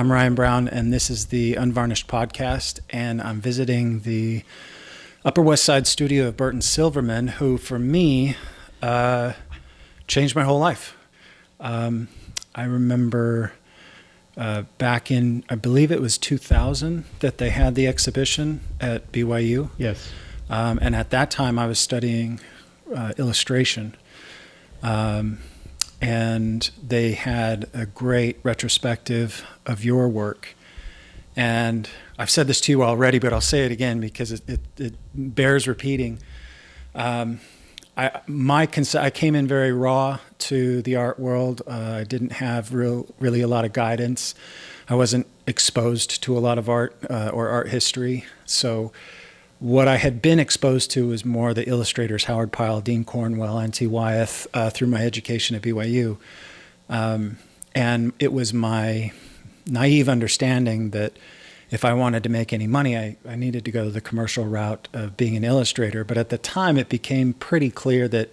I'm Ryan Brown, and this is the Unvarnished podcast, and I'm visiting the Upper West Side studio of Burton Silverman, who, for me, changed my whole life. I remember back in, I believe it was 2000, that they had the exhibition at BYU. Yes. And at that time, I was studying illustration. And they had a great retrospective of your work. And I've said this to you already, but I'll say it again because it bears repeating. I came in very raw to the art world. I didn't have really a lot of guidance. I wasn't exposed to a lot of art or art history. So what I had been exposed to was more the illustrators, Howard Pyle, Dean Cornwell, N.T. Wyeth, through my education at BYU. And it was my naive understanding that if I wanted to make any money, I needed to go the commercial route of being an illustrator. But at the time, it became pretty clear that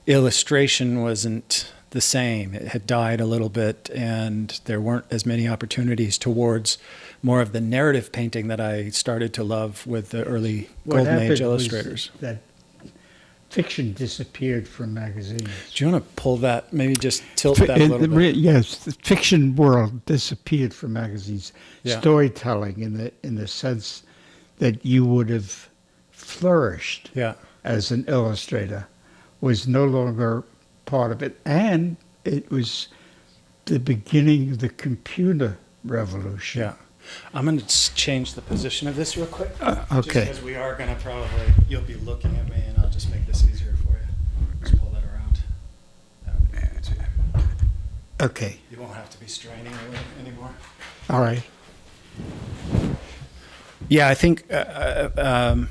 illustration wasn't the same. It had died a little bit, and there weren't as many opportunities towards more of the narrative painting that I started to love with the early Golden Age illustrators. That fiction disappeared from magazines. Do you want to pull that, maybe just tilt that a little bit? Yes, the fiction world disappeared from magazines. Yeah. Storytelling in the sense that you would have flourished as an illustrator was no longer part of it. And it was the beginning of the computer revolution. Yeah. I'm going to change the position of this real quick. Okay. Just because we are going to you'll be looking at me, and I'll just make this easier for you. Just pull that around. That would be good too. Okay. You won't have to be straining anymore. All right. Yeah, I think the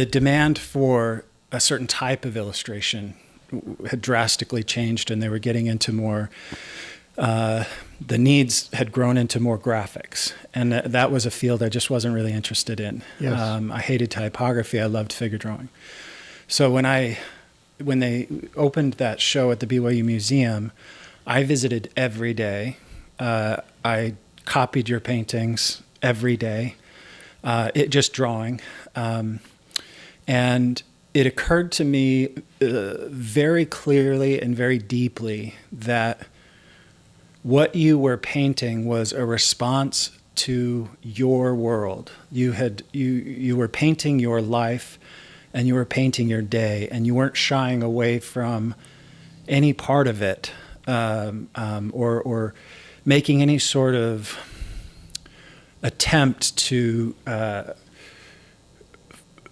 demand for a certain type of illustration had drastically changed, and they were getting into more the needs had grown into more graphics, and that was a field I just wasn't really interested in. Yes. I hated typography. I loved figure drawing. So when they opened that show at the BYU Museum, I visited every day. I copied your paintings every day, just drawing. And it occurred to me very clearly and very deeply that what you were painting was a response to your world. You were painting your life, and you were painting your day, and you weren't shying away from any part of it, or making any sort of attempt to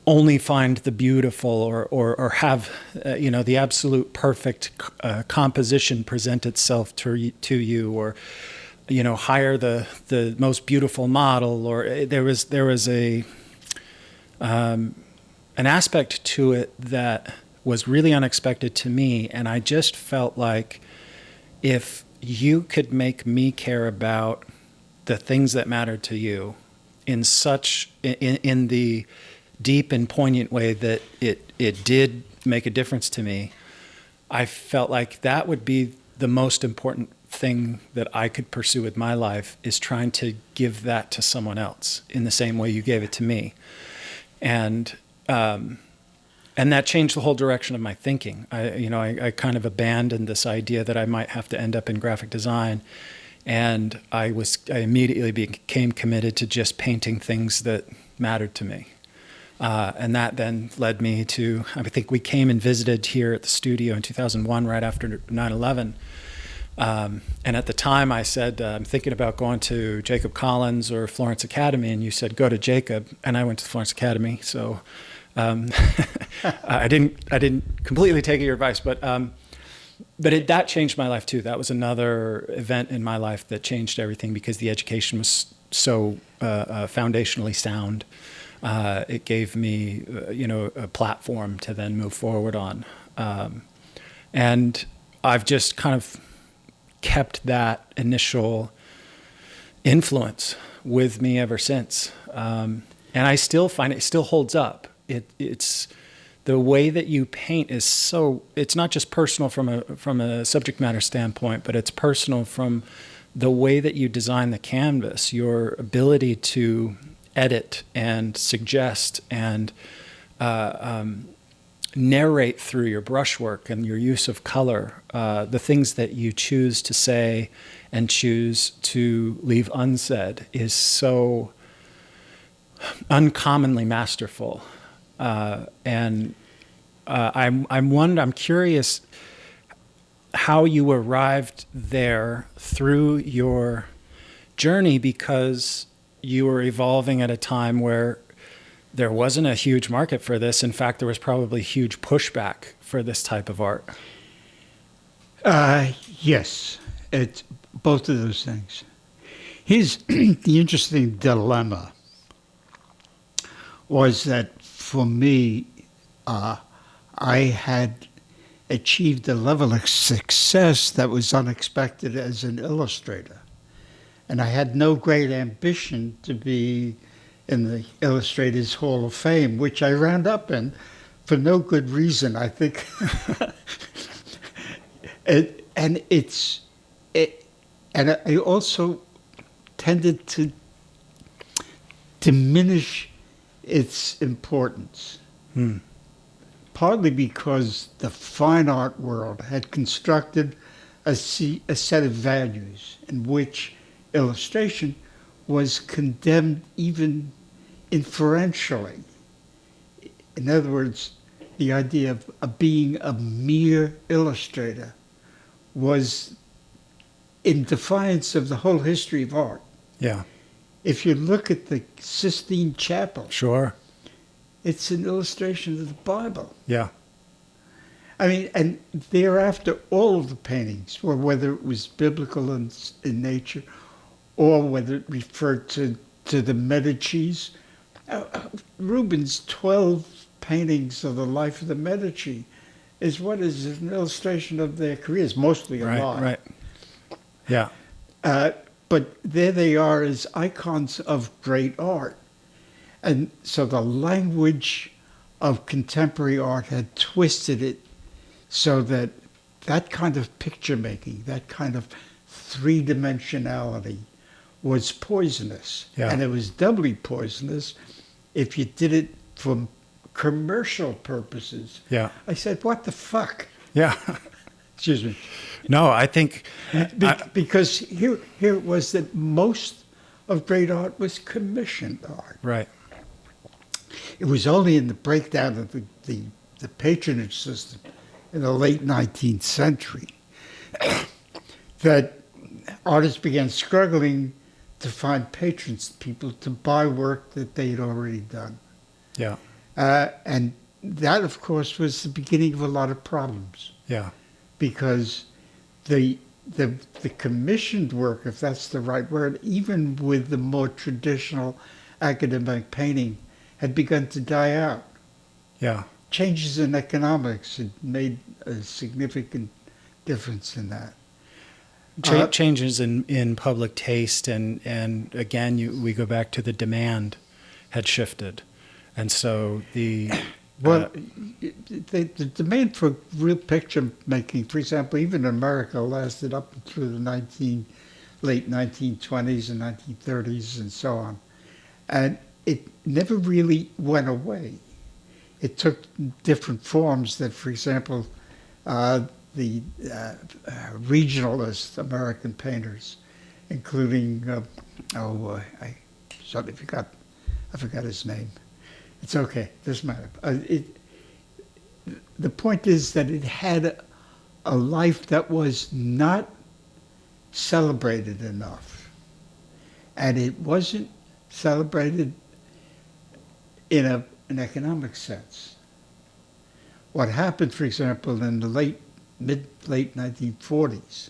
only find the beautiful or have the absolute perfect composition present itself to you, or hire the most beautiful model, or there was an aspect to it that was really unexpected to me, and I just felt like if you could make me care about the things that matter to you in the deep and poignant way that it did make a difference to me, I felt like that would be the most important thing that I could pursue with my life, is trying to give that to someone else in the same way you gave it to me. And that changed the whole direction of my thinking. I kind of abandoned this idea that I might have to end up in graphic design, and I immediately became committed to just painting things that mattered to me. And that then led me to, I think we came and visited here at the studio in 2001, right after 9/11. And at the time I said, I'm thinking about going to Jacob Collins or Florence Academy. And you said, go to Jacob. And I went to Florence Academy. So I didn't completely take your advice, but that changed my life too. That was another event in my life that changed everything, because the education was so foundationally sound. It gave me, a platform to then move forward on. And I've just kind of kept that initial influence with me ever since. And I still find it still holds up. It's the way that you paint is so, it's not just personal from a subject matter standpoint, but it's personal from the way that you design the canvas, your ability to edit and suggest and narrate through your brushwork and your use of color, the things that you choose to say and choose to leave unsaid is so uncommonly masterful. I'm curious how you arrived there through your journey, because you were evolving at a time where there wasn't a huge market for this. In fact, there was probably huge pushback for this type of art. Yes, it's both of those things. Here's the interesting dilemma was that for me, I had achieved a level of success that was unexpected as an illustrator. And I had no great ambition to be in the Illustrators Hall of Fame, which I round up in for no good reason, I think. And I also tended to diminish its importance. Partly because the fine art world had constructed a set of values in which illustration was condemned even inferentially. In other words, the idea of being a mere illustrator was in defiance of the whole history of art. Yeah. If you look at the Sistine Chapel, Sure. it's an illustration of the Bible. Yeah. I mean, and thereafter, all of the paintings, or whether it was biblical in nature, or whether it referred to the Medicis, Rubens' 12 paintings of the life of the Medici is what is an illustration of their careers, mostly alive. Right. Yeah. But there they are as icons of great art. And so the language of contemporary art had twisted it so that that kind of picture making, that kind of three-dimensionality was poisonous. Yeah. And it was doubly poisonous if you did it for commercial purposes. Yeah. I said, what the fuck? Yeah. Excuse me. No, I think... Because here it was that most of great art was commissioned art. Right. It was only in the breakdown of the patronage system in the late 19th century that artists began struggling to find patrons, people to buy work that they had already done. Yeah. And that, of course, was the beginning of a lot of problems. Yeah. Because the commissioned work, if that's the right word, even with the more traditional academic painting, had begun to die out. Yeah. Changes in economics had made a significant difference in that. Changes in public taste and again, we go back to the demand had shifted. And so the demand for real picture making, for example, even in America, lasted up through the late 1920s and 1930s and so on. And it never really went away. It took different forms that, for example, the regionalist American painters, including, I suddenly forgot his name. It's okay, doesn't matter. The point is that it had a life that was not celebrated enough. And it wasn't celebrated in an economic sense. What happened, for example, in the mid-late 1940s,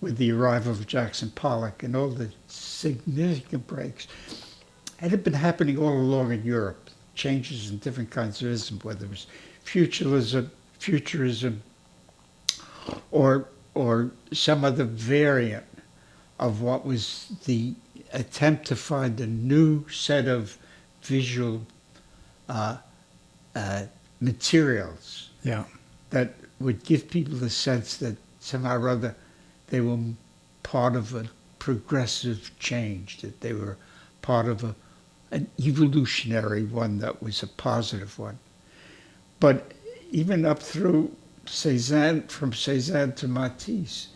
with the arrival of Jackson Pollock and all the significant breaks, it had been happening all along in Europe. Changes in different kinds of ism, whether it was futurism, or some other variant of what was the attempt to find a new set of visual materials that would give people the sense that somehow or other they were part of progressive change, that they were part of an evolutionary one that was a positive one. But even up through Cézanne, from Cézanne to Matisse,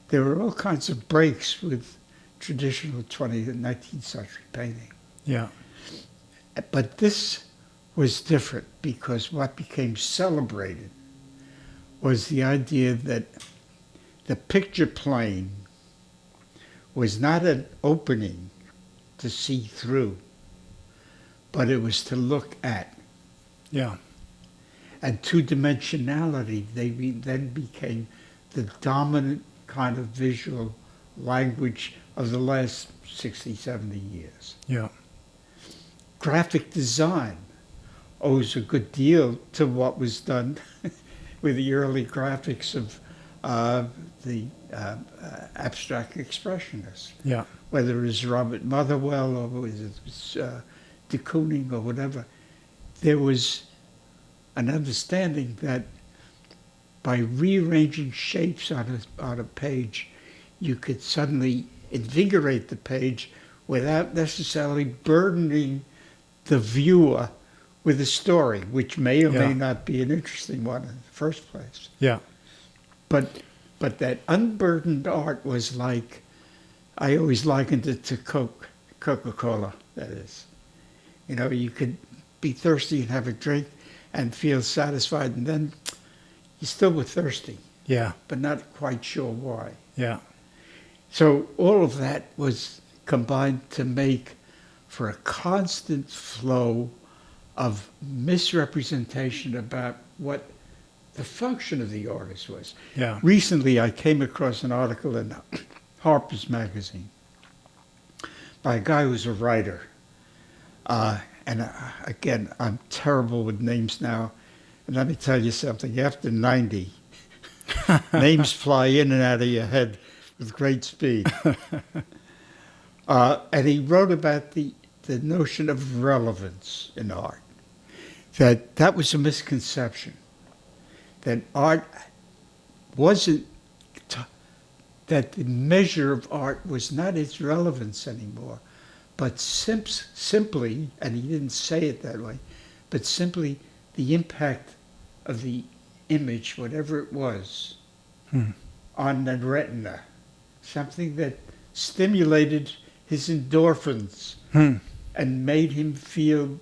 there were all kinds of breaks with traditional 20th and 19th century painting. Yeah. But this was different because what became celebrated was the idea that the picture plane was not an opening to see through, but it was to look at. Yeah. And two-dimensionality then became the dominant kind of visual language of the last 60, 70 years. Yeah. Graphic design owes a good deal to what was done with the early graphics of the abstract expressionists. Yeah. Whether it was Robert Motherwell or whether it was de Kooning or whatever, there was an understanding that by rearranging shapes on a page, you could suddenly invigorate the page without necessarily burdening the viewer with a story, which may or may not be an interesting one in the first place. Yeah. But that unburdened art was like, I always likened it to Coca-Cola, that is. You know, you could be thirsty and have a drink and feel satisfied, and then you still were thirsty. Yeah. But not quite sure why. Yeah. So all of that was combined to make for a constant flow of misrepresentation about what the function of the artist was. Yeah. Recently, I came across an article in Harper's Magazine by a guy who's a writer. Again, I'm terrible with names now. And let me tell you something. After 90, names fly in and out of your head with great speed. And he wrote about the notion of relevance in art. That was a misconception. That art wasn't, that the measure of art was not its relevance anymore, but simply, and he didn't say it that way, but simply the impact of the image, whatever it was, on the retina. Something that stimulated his endorphins and made him feel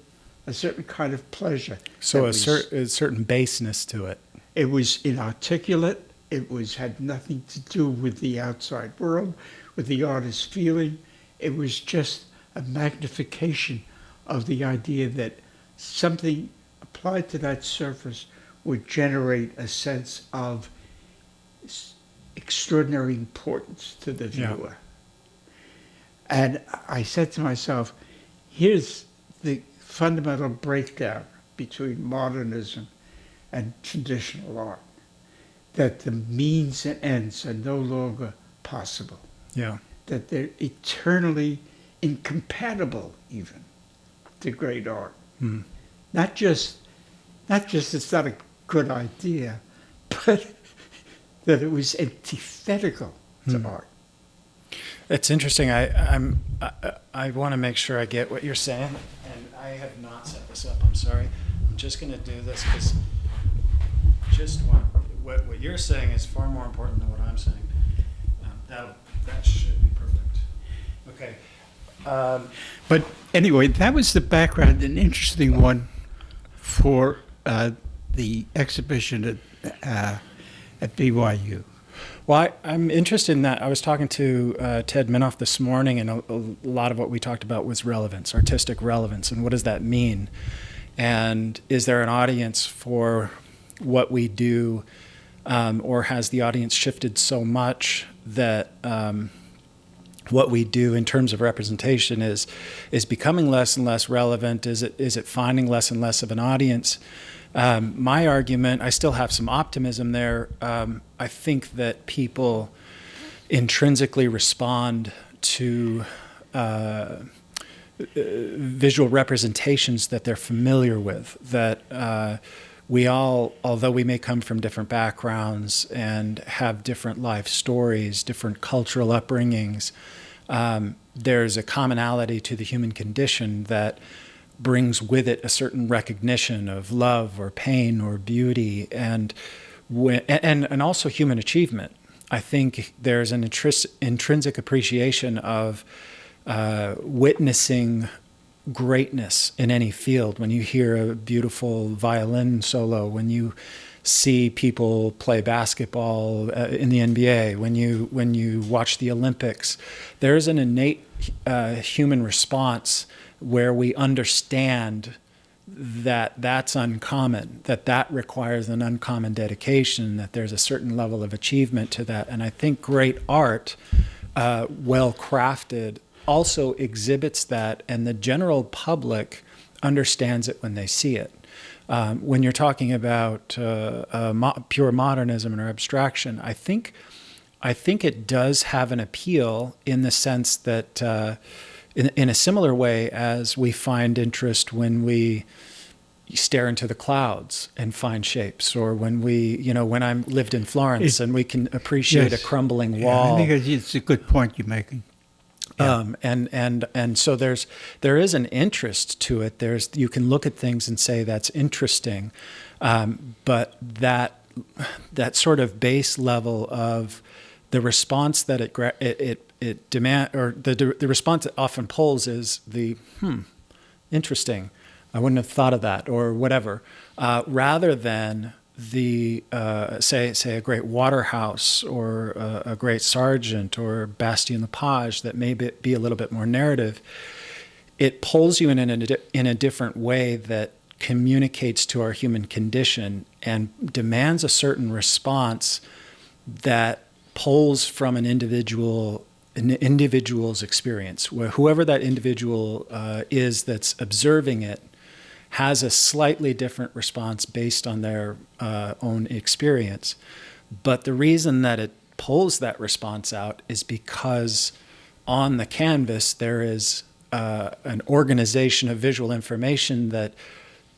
a certain kind of pleasure. So a certain baseness to it. It was inarticulate. It had nothing to do with the outside world, with the artist's feeling. It was just a magnification of the idea that something applied to that surface would generate a sense of extraordinary importance to the viewer. Yeah. And I said to myself, here's the fundamental breakdown between modernism and traditional art, that the means and ends are no longer possible. Yeah. That they're eternally incompatible even to great art. Not just it's not a good idea, but that it was antithetical to art. It's interesting. I want to make sure I get what you're saying, and I have not set this up. I'm sorry. I'm just going to do this because what you're saying is far more important than what I'm saying. That should be perfect. Okay. But anyway, that was the background, an interesting one for the exhibition at BYU. Well, I'm interested in that. I was talking to Ted Minoff this morning, and a lot of what we talked about was relevance, artistic relevance, and what does that mean? And is there an audience for what we do, or has the audience shifted so much that what we do in terms of representation is becoming less and less relevant? Is it finding less and less of an audience? My argument, I still have some optimism there. I think that people intrinsically respond to visual representations that they're familiar with, that we all, although we may come from different backgrounds and have different life stories, different cultural upbringings, there's a commonality to the human condition that brings with it a certain recognition of love or pain or beauty, and also human achievement. I think there's an intrinsic appreciation of witnessing greatness in any field. When you hear a beautiful violin solo, when you see people play basketball in the NBA, when you watch the Olympics, there's an innate human response where we understand that that's uncommon, that requires an uncommon dedication, that there's a certain level of achievement to that. And I think great art, well crafted, also exhibits that, and the general public understands it when they see it. When you're talking about pure modernism or abstraction, I think it does have an appeal in the sense that in a similar way as we find interest when we stare into the clouds and find shapes, or when I lived in Florence and we can appreciate a crumbling wall. I think it's a good point you're making. Yeah. And so there is an interest to it. You can look at things and say that's interesting, but that sort of base level of the response that it demand, or the response it often pulls is the interesting. I wouldn't have thought of that, or whatever, rather than the say a great Waterhouse or a great Sargent or Bastien Lepage that may be a little bit more narrative. It pulls you in a different way that communicates to our human condition and demands a certain response that pulls from an individual's experience, where whoever that individual is that's observing it has a slightly different response based on their own experience. But the reason that it pulls that response out is because on the canvas there is an organization of visual information that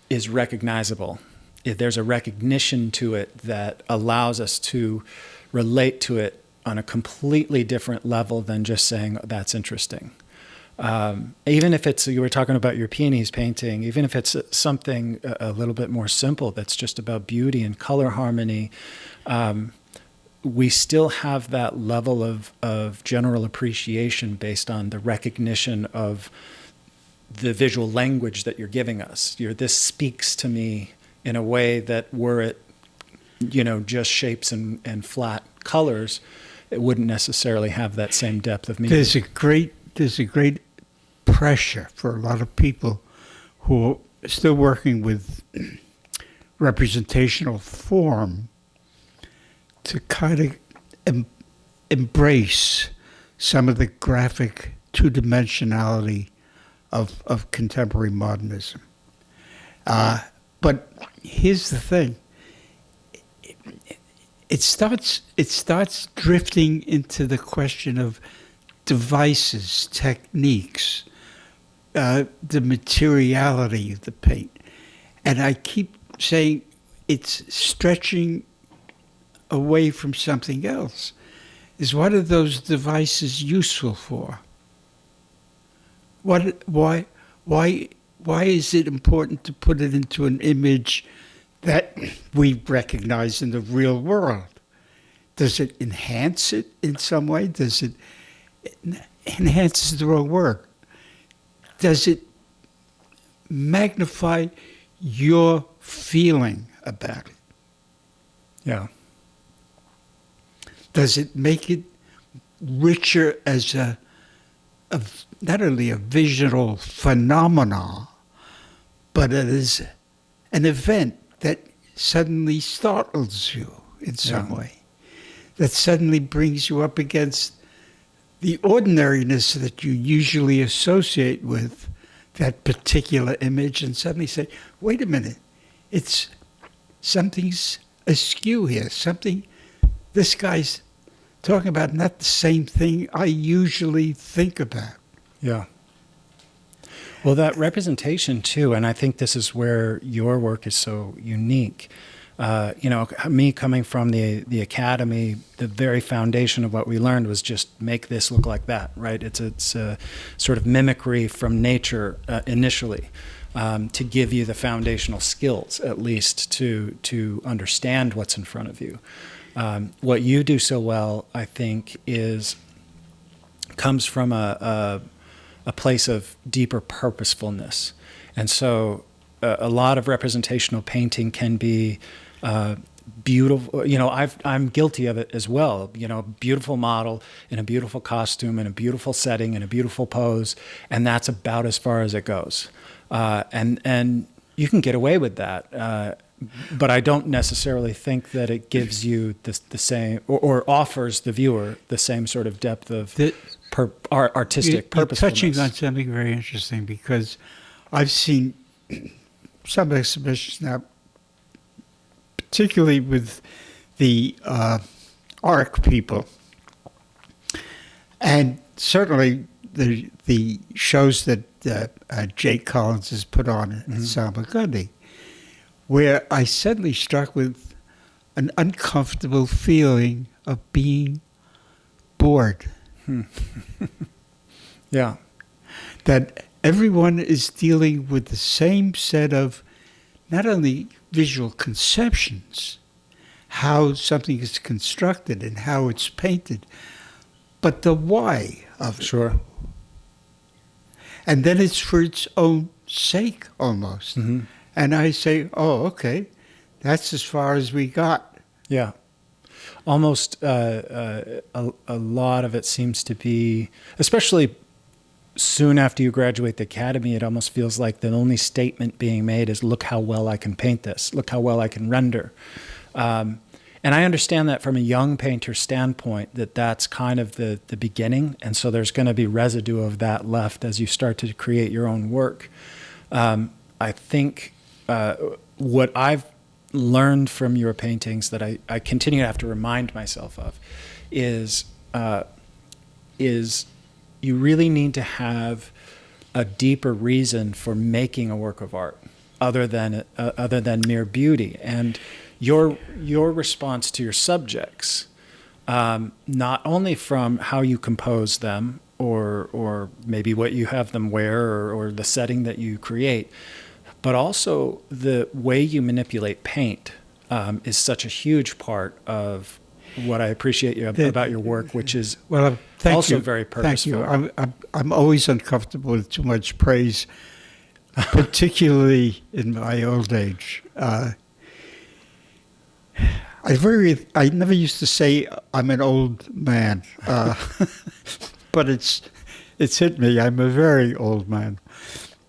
is recognizable. There's a recognition to it that allows us to relate to it on a completely different level than just saying, that's interesting. Even if it's, you were talking about your peonies painting, even if it's something a little bit more simple that's just about beauty and color harmony, we still have that level of general appreciation based on the recognition of the visual language that you're giving us. This speaks to me in a way that were it, just shapes and flat colors, it wouldn't necessarily have that same depth of meaning. There's a great pressure for a lot of people who are still working with representational form to kind of embrace some of the graphic two-dimensionality of contemporary modernism. But here's the thing. It starts drifting into the question of devices, techniques, the materiality of the paint. And I keep saying it's stretching away from something else. What are those devices useful for? Why is it important to put it into an image that we recognize in the real world? Does it enhance it in some way? Does it enhance is the wrong word? Does it magnify your feeling about it? Yeah. Does it make it richer as not only a visual phenomenon, but it is an event that suddenly startles you in some way, that suddenly brings you up against the ordinariness that you usually associate with that particular image, and suddenly say, wait a minute, something's askew here. This guy's talking about not the same thing I usually think about. Yeah. Well, that representation too, and I think this is where your work is so unique. Me coming from the academy, the very foundation of what we learned was just make this look like that, right? It's a sort of mimicry from nature initially, to give you the foundational skills, at least to understand what's in front of you. What you do so well, I think, comes from a place of deeper purposefulness. And so a lot of representational painting can be beautiful. I'm guilty of it as well. Beautiful model in a beautiful costume, in a beautiful setting, in a beautiful pose, and that's about as far as it goes. And you can get away with that. But I don't necessarily think that it gives you the same, or offers the viewer the same sort of depth of artistic purposefulness. You're touching on something very interesting, because I've seen some exhibitions now, particularly with the ARC people, and certainly the shows that Jake Collins has put on at Salmagundi, where I suddenly struck with an uncomfortable feeling of being bored. Yeah. That everyone is dealing with the same set of not only visual conceptions, how something is constructed and how it's painted, but the why of it. Sure. And then it's for its own sake, almost. Mm-hmm. And I say, oh, okay, that's as far as we got. Yeah. Almost a lot of it seems to be, especially soon after you graduate the academy, it almost feels like the only statement being made is, look how well I can paint this, look how well I can render. And I understand that from a young painter standpoint, that's kind of the beginning. And so there's going to be residue of that left as you start to create your own work. I think what I've learned from your paintings that I continue to have to remind myself of is you really need to have a deeper reason for making a work of art other than mere beauty. And your response to your subjects, not only from how you compose them or maybe what you have them wear or the setting that you create, but also the way you manipulate paint is such a huge part of what I appreciate about your work, which is also very purposeful. Thank you. I'm always uncomfortable with too much praise, particularly in my old age. I never used to say I'm an old man, but it's hit me. I'm a very old man.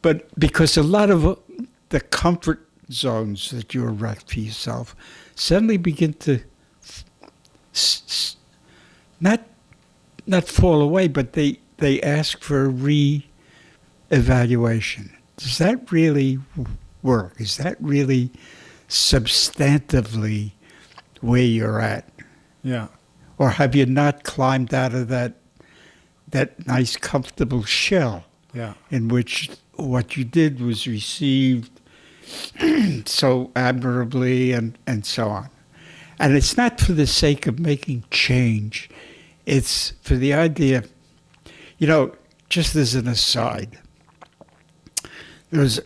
But because a lot of the comfort zones that you erect for yourself suddenly begin to not fall away, but they ask for a re-evaluation. Does that really work? Is that really substantively where you're at? Yeah. Or have you not climbed out of that nice, comfortable shell? Yeah. In which what you did was received so admirably and so on. And it's not for the sake of making change. It's for the idea, just as an aside, there's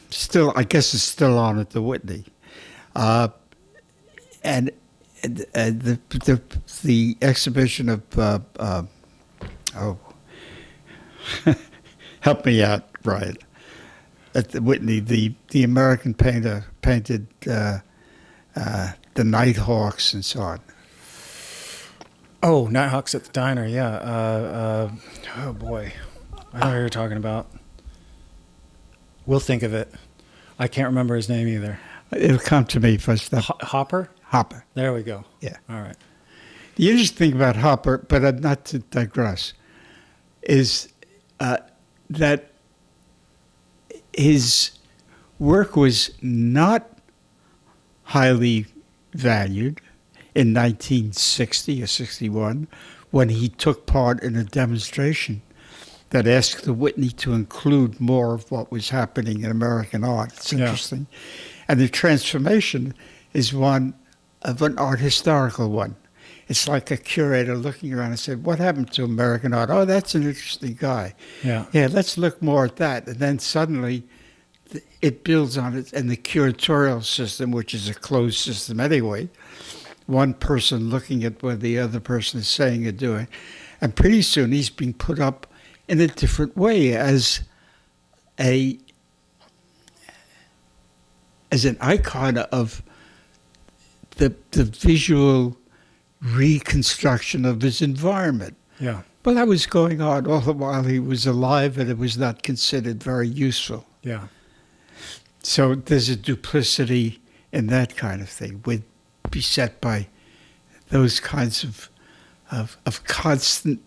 still, I guess it's still on at the Whitney. And the exhibition of, help me out, Brian. At the Whitney, the American painter painted the Nighthawks and so on. Oh, Nighthawks at the Diner, yeah. Oh, boy. I know what you're talking about. We'll think of it. I can't remember his name either. It'll come to me first. Hopper? Hopper. There we go. Yeah. All right. The interesting thing about Hopper, but not to digress, is that his work was not highly valued in 1960 or 61 when he took part in a demonstration that asked the Whitney to include more of what was happening in American art. It's interesting. And the transformation is one of an art historical one. It's like a curator looking around and said, what happened to American art? Oh, that's an interesting guy. Yeah. Yeah, let's look more at that. And then suddenly it builds on it. And the curatorial system, which is a closed system anyway, one person looking at what the other person is saying or doing. And pretty soon he's being put up in a different way as an icon of the visual reconstruction of his environment. Yeah. Well, that was going on all the while he was alive, and it was not considered very useful. Yeah. So there's a duplicity in that kind of thing. We'd be set by those kinds of constant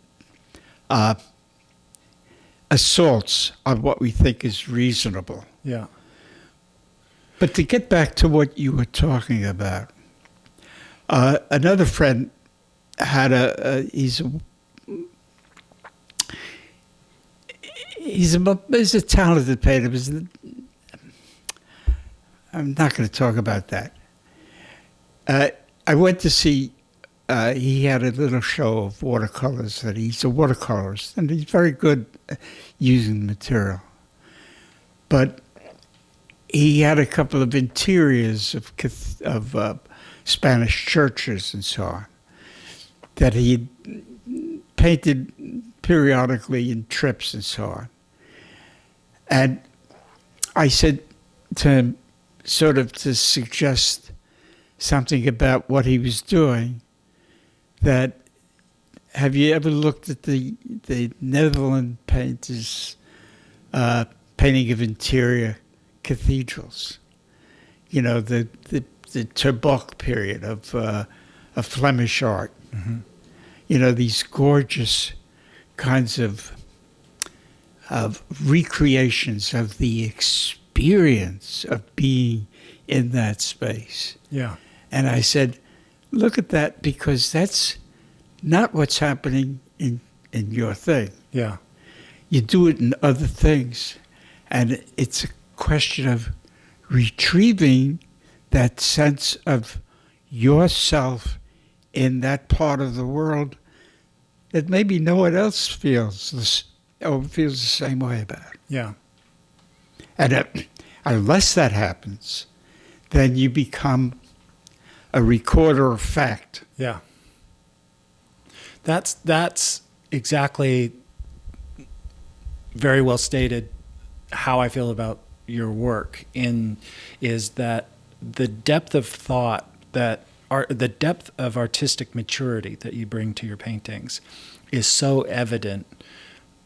assaults on what we think is reasonable. Yeah. But to get back to what you were talking about, another friend had he's a talented painter. I'm not going to talk about that. I went to see, he had a little show of watercolors that he's a watercolorist, and he's very good at using the material. But he had a couple of interiors of Spanish churches and so on that he painted periodically in trips and so on. And I said to him, sort of to suggest something about what he was doing, that have you ever looked at the Netherlands painter's painting of interior cathedrals? You know, the Ter Borch period of Flemish art. Mm-hmm. You know, these gorgeous kinds of recreations of the experience of being in that space. Yeah. And I said, look at that, because that's not what's happening in your thing. Yeah. You do it in other things. And it's a question of retrieving that sense of yourself in that part of the world that maybe no one else feels the same way about. Yeah. And unless that happens, then you become a recorder of fact. Yeah. That's exactly very well stated how I feel about your work is that the depth of thought the depth of artistic maturity that you bring to your paintings is so evident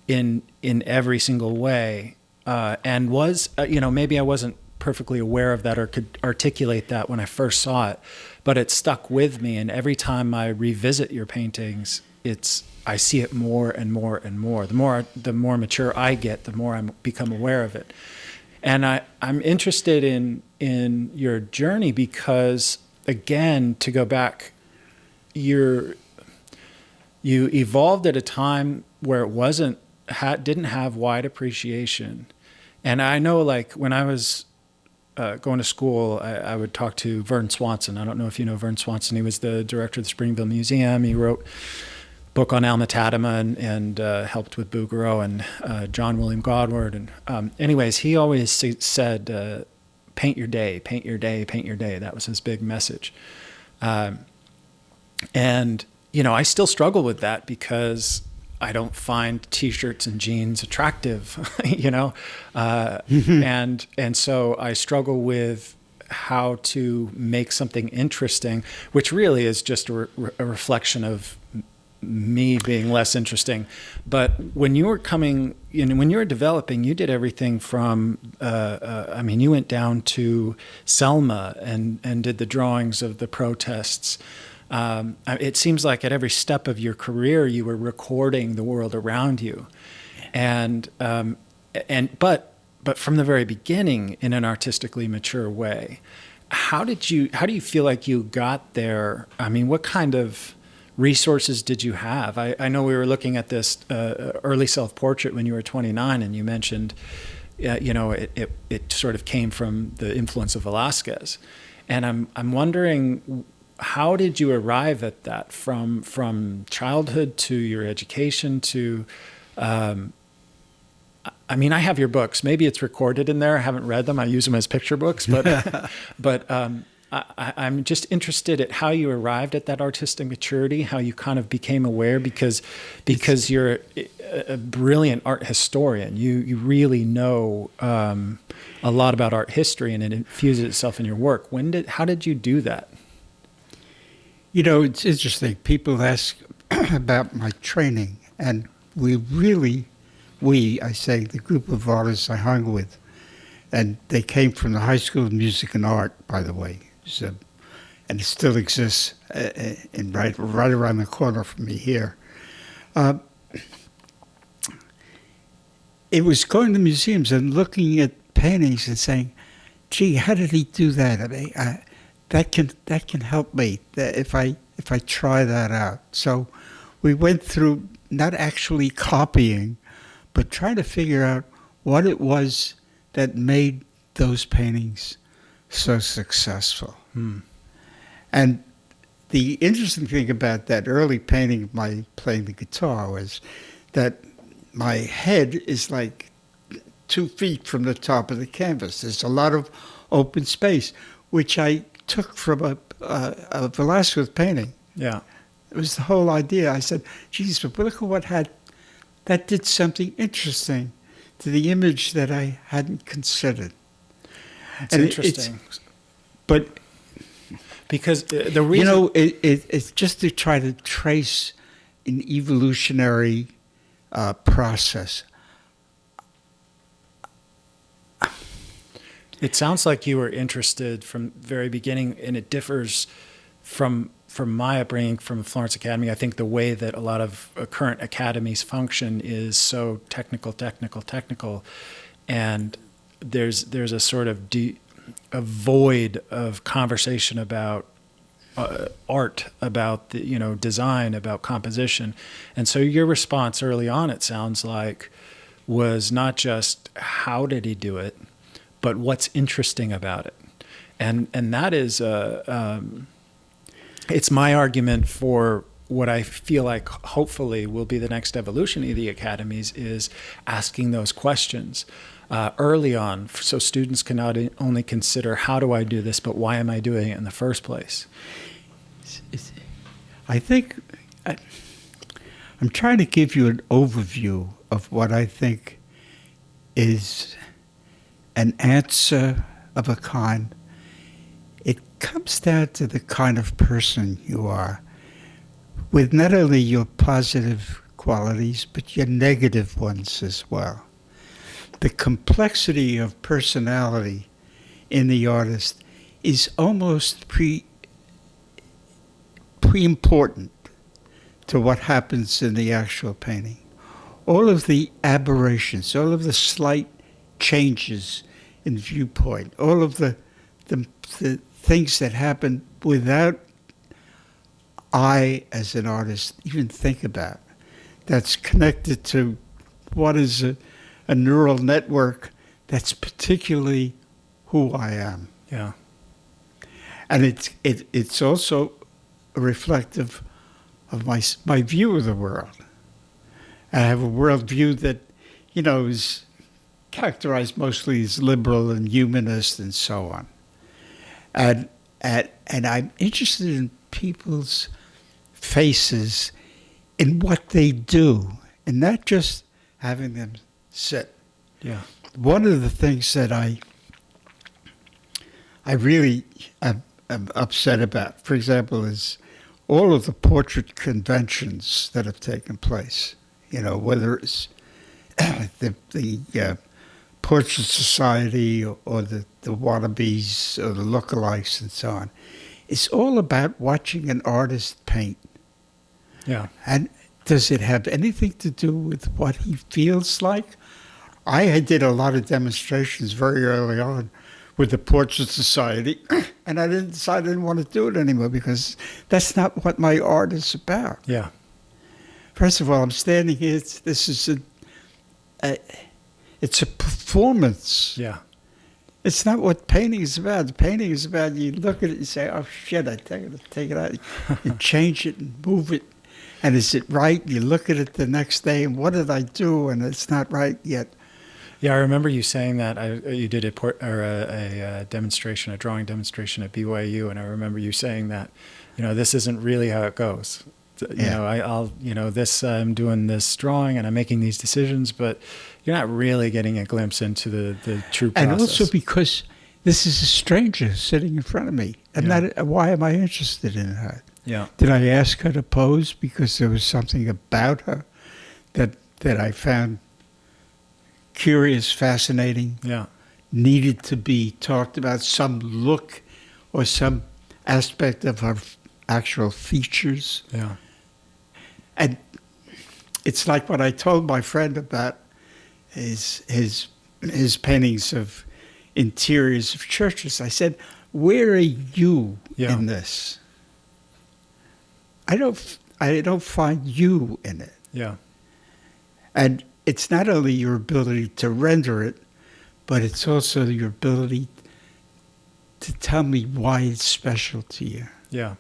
in every single way, and was maybe I wasn't perfectly aware of that or could articulate that when I first saw it, but it stuck with me, and every time I revisit your paintings, I see it more and more and more. The more mature I get, the more I become aware of it. And I'm interested in your journey because, again, to go back, you evolved at a time where it didn't have wide appreciation. And I know, like, when I was going to school, I would talk to Vern Swanson. I don't know if you know Vern Swanson. He was the director of the Springville Museum. He wrote a book on Alma Tadema and helped with Bouguereau and John William Godward. And anyways, he always said, paint your day, paint your day, paint your day. That was his big message. And, I still struggle with that because I don't find T-shirts and jeans attractive, and so I struggle with how to make something interesting, which really is just a reflection of me being less interesting. But when you were when you were developing, you did everything from, you went down to Selma and did the drawings of the protests. It seems like at every step of your career, you were recording the world around you, but from the very beginning, in an artistically mature way. How do you feel like you got there? I mean, what kind of resources did you have? I know we were looking at this early self-portrait when you were 29, and you mentioned, it sort of came from the influence of Velázquez. And I'm wondering, how did you arrive at that from childhood to your education to, I mean, I have your books. Maybe it's recorded in there. I haven't read them. I use them as picture books, but I'm just interested at how you arrived at that artistic maturity, how you kind of became aware, because you're a brilliant art historian. You really know a lot about art history, and it infuses itself in your work. How did you do that? You know, it's interesting. People ask about my training, and I say the group of artists I hung with, and they came from the High School of Music and Art, by the way. So, and it still exists right around the corner from me here. It was going to museums and looking at paintings and saying, "Gee, how did he do that? I mean, that can help me if I try that out." So we went through not actually copying, but trying to figure out what it was that made those paintings so successful. And the interesting thing about that early painting of my playing the guitar was that my head is like 2 feet from the top of the canvas. There's a lot of open space, which I took from a Velázquez painting. Yeah. It was the whole idea. I said, geez, but look at that did something interesting to the image that I hadn't considered. It's interesting. But because the reason, it's just to try to trace an evolutionary process. It sounds like you were interested from the very beginning, and it differs from my upbringing from Florence Academy. I think the way that a lot of current academies function is so technical, and there's a sort of a void of conversation about art, about the, design, about composition. And so your response early on, it sounds like, was not just how did he do it, but what's interesting about it. And that is it's my argument for what I feel like hopefully will be the next evolution of the academies, is asking those questions early on, so students can not only consider how do I do this, but why am I doing it in the first place? I think I'm trying to give you an overview of what I think is an answer of a kind. It comes down to the kind of person you are, with not only your positive qualities, but your negative ones as well. The complexity of personality in the artist is almost pre-important to what happens in the actual painting. All of the aberrations, all of the slight changes in viewpoint, all of the things that happen without I, as an artist, even think about, that's connected to what is a neural network that's particularly who I am. Yeah. And it's also reflective of my view of the world. I have a worldview that, is characterized mostly as liberal and humanist and so on. And I'm interested in people's faces, in what they do, and not just having them sit. Yeah. One of the things that I really am upset about, for example, is all of the portrait conventions that have taken place. Whether it's the Portrait Society or the wannabes or the lookalikes and so on. It's all about watching an artist paint. Yeah. And does it have anything to do with what he feels like? I did a lot of demonstrations very early on with the Portrait Society, and I decided I didn't want to do it anymore because that's not what my art is about. Yeah. First of all, I'm standing here. This is it's a performance. Yeah. It's not what painting is about. The painting is about you look at it and say, "Oh shit, I take it out," and change it and move it. And is it right? You look at it the next day, and what did I do? And it's not right yet. Yeah, I remember you saying that you did a demonstration, a drawing demonstration at BYU, and I remember you saying that, this isn't really how it goes. I'm doing this drawing and I'm making these decisions, but you're not really getting a glimpse into the true process. And also because this is a stranger sitting in front of me. And why am I interested in her? Yeah. Did I ask her to pose because there was something about her that I found curious, fascinating, needed to be talked about, some look or some aspect of her actual features? Yeah. And it's like what I told my friend about his paintings of interiors of churches. I said, "Where are you in this? I don't find you in it." Yeah. And it's not only your ability to render it, but it's also your ability to tell me why it's special to you. Yeah.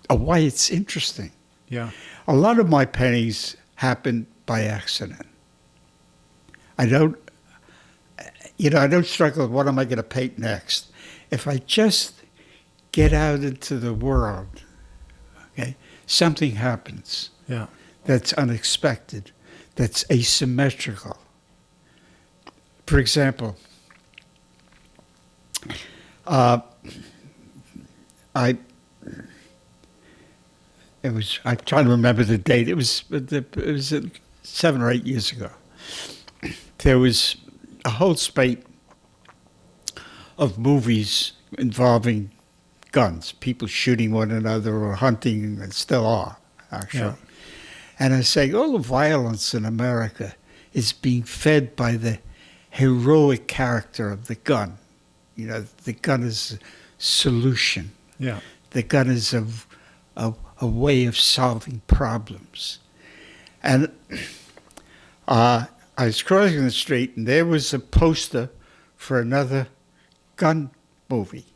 Or why it's interesting. Yeah. A lot of my paintings happen by accident. I don't struggle with what am I going to paint next. If I just get out into the world, okay, something happens. Yeah. That's unexpected, that's asymmetrical. For example, I'm trying to remember the date. It was 7 or 8 years ago. There was a whole spate of movies involving guns, people shooting one another or hunting, and still are, actually. Yeah. And I say, all the violence in America is being fed by the heroic character of the gun. The gun is a solution. Yeah. The gun is a way of solving problems. And I was crossing the street, and there was a poster for another gun movie.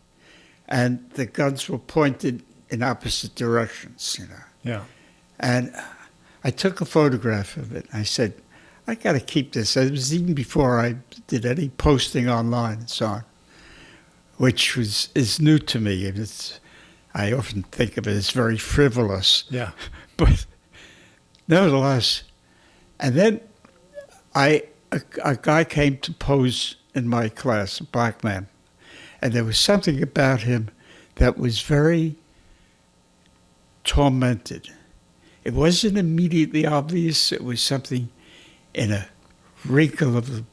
And the guns were pointed in opposite directions, Yeah. And I took a photograph of it. I said, I got to keep this. It was even before I did any posting online and so on, which is new to me. I often think of it as very frivolous. Yeah. But nevertheless, and then a guy came to pose in my class, a black man, and there was something about him that was very tormented. It wasn't immediately obvious. It was something in a wrinkle of the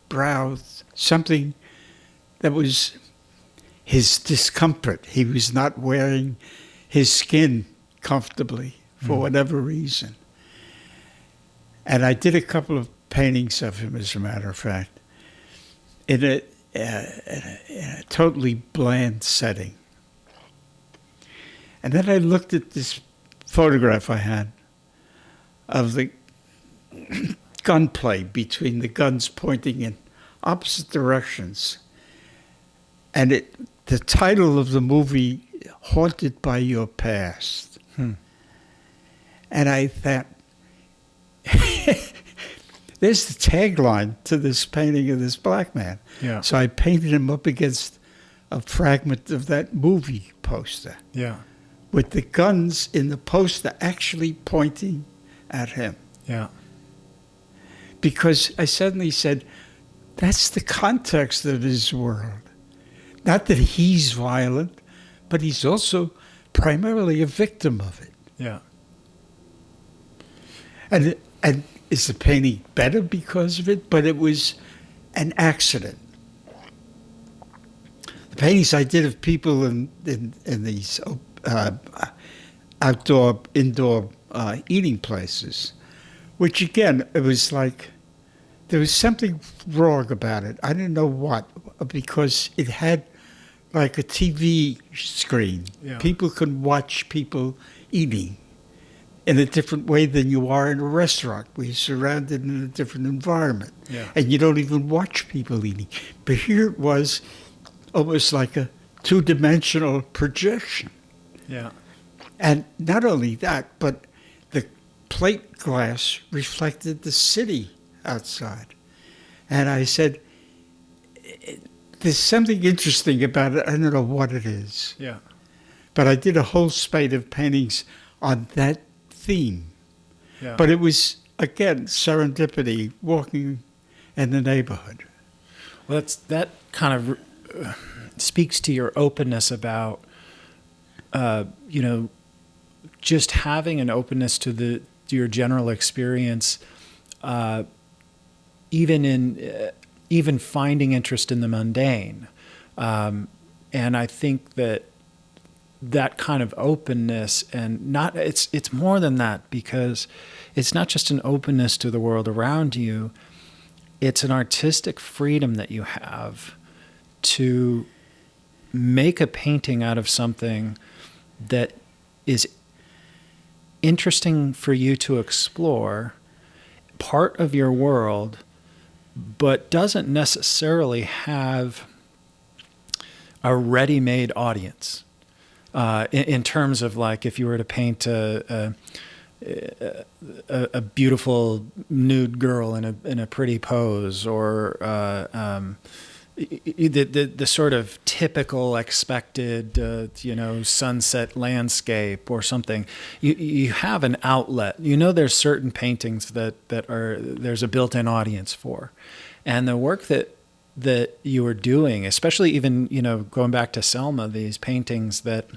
brow, something that was his discomfort. He was not wearing his skin comfortably for whatever reason. And I did a couple of paintings of him, as a matter of fact, in a totally bland setting. And then I looked at this photograph I had of the gunplay between the guns pointing in opposite directions. And the title of the movie, Haunted by Your Past. And I thought, there's the tagline to this painting of this black man. Yeah. So I painted him up against a fragment of that movie poster. Yeah. With the guns in the poster actually pointing at him. Yeah. Because I suddenly said, that's the context of his world. Not that he's violent, but he's also primarily a victim of it. Yeah. And is the painting better because of it? But it was an accident. The paintings I did of people in these outdoor, indoor eating places, which again, it was like there was something wrong about it. I didn't know what, because it had like a TV screen. Yeah. People could watch people eating. in a different way than you are in a restaurant, where you're surrounded in a different environment. Yeah. And you don't even watch people eating. But here it was almost like a two-dimensional projection. Yeah. And not only that, but the plate glass reflected the city outside. And I said, there's something interesting about it. I don't know what it is. Yeah. But I did a whole spate of paintings on that theme. Yeah. But it was, again, serendipity, walking in the neighborhood. Well, that kind of speaks to your openness about, just having an openness to your general experience, even finding interest in the mundane. And I think that kind of openness, and it's more than that, because it's not just an openness to the world around you, it's an artistic freedom that you have to make a painting out of something that is interesting for you to explore, part of your world, but doesn't necessarily have a ready-made audience. In terms of, like, if you were to paint a beautiful nude girl in a pretty pose, or the sort of typical expected sunset landscape or something, you have an outlet. There's certain paintings that there's a built-in audience for, and the work that you were doing, especially even going back to Selma, these paintings that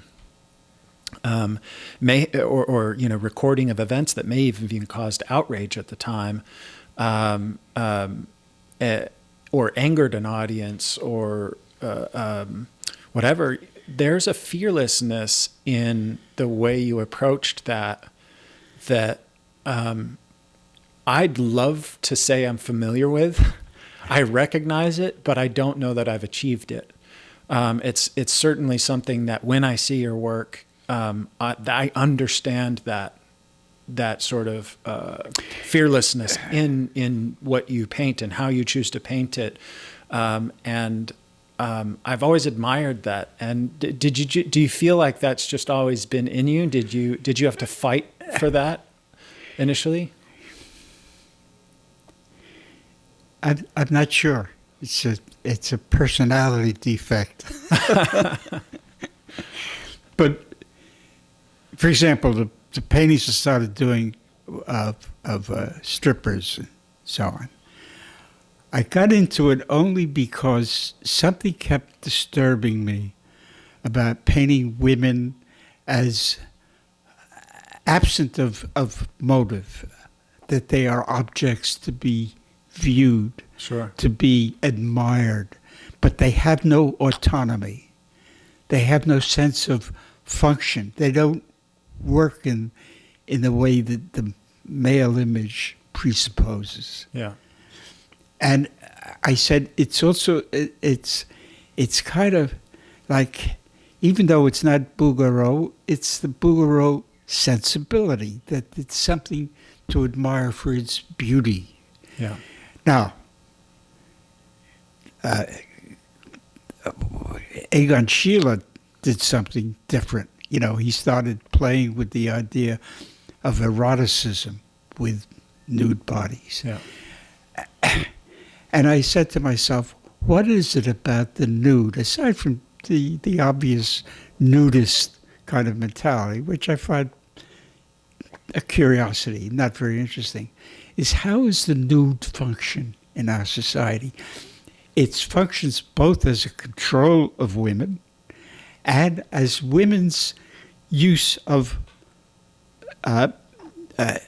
may or recording of events that may have even caused outrage at the time, or angered an audience, or whatever. There's a fearlessness in the way you approached that I'd love to say I'm familiar with. I recognize it, but I don't know that I've achieved it. It's certainly something that when I see your work, I understand that sort of fearlessness in what you paint and how you choose to paint it, and I've always admired that. And do you feel like that's just always been in you? Did you have to fight for that initially? I'm not sure. It's a personality defect. But for example, the paintings I started doing of strippers and so on, I got into it only because something kept disturbing me about painting women as absent of motive, that they are objects to be viewed, sure, to be admired, but they have no autonomy. They have no sense of function. They don't work in the way that the male image presupposes. Yeah. And I said, it's also, it's kind of like, even though it's not Bouguereau, it's the Bouguereau sensibility, that it's something to admire for its beauty. Yeah. Now, Egon Schiele did something different. He started playing with the idea of eroticism with nude bodies. Yeah. And I said to myself, what is it about the nude, aside from the obvious nudist kind of mentality, which I find a curiosity, not very interesting, is how is the nude function in our society? It functions both as a control of women and as women's use of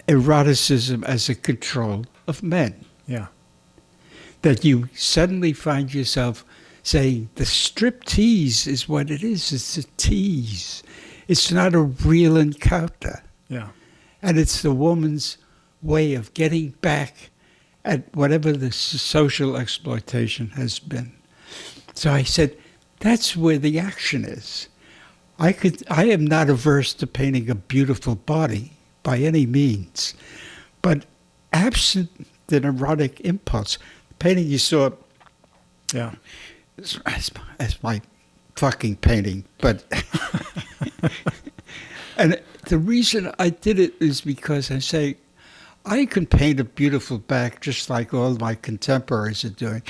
eroticism as a control of men. Yeah. That you suddenly find yourself saying the strip tease is what it is. It's a tease. It's not a real encounter. Yeah. And it's the woman's way of getting back at whatever the social exploitation has been. So I said, that's where the action is. I am not averse to painting a beautiful body, by any means. But absent the neurotic impulse, the painting you saw, Yeah. as my fucking painting, but and the reason I did it is because I say I can paint a beautiful back just like all my contemporaries are doing,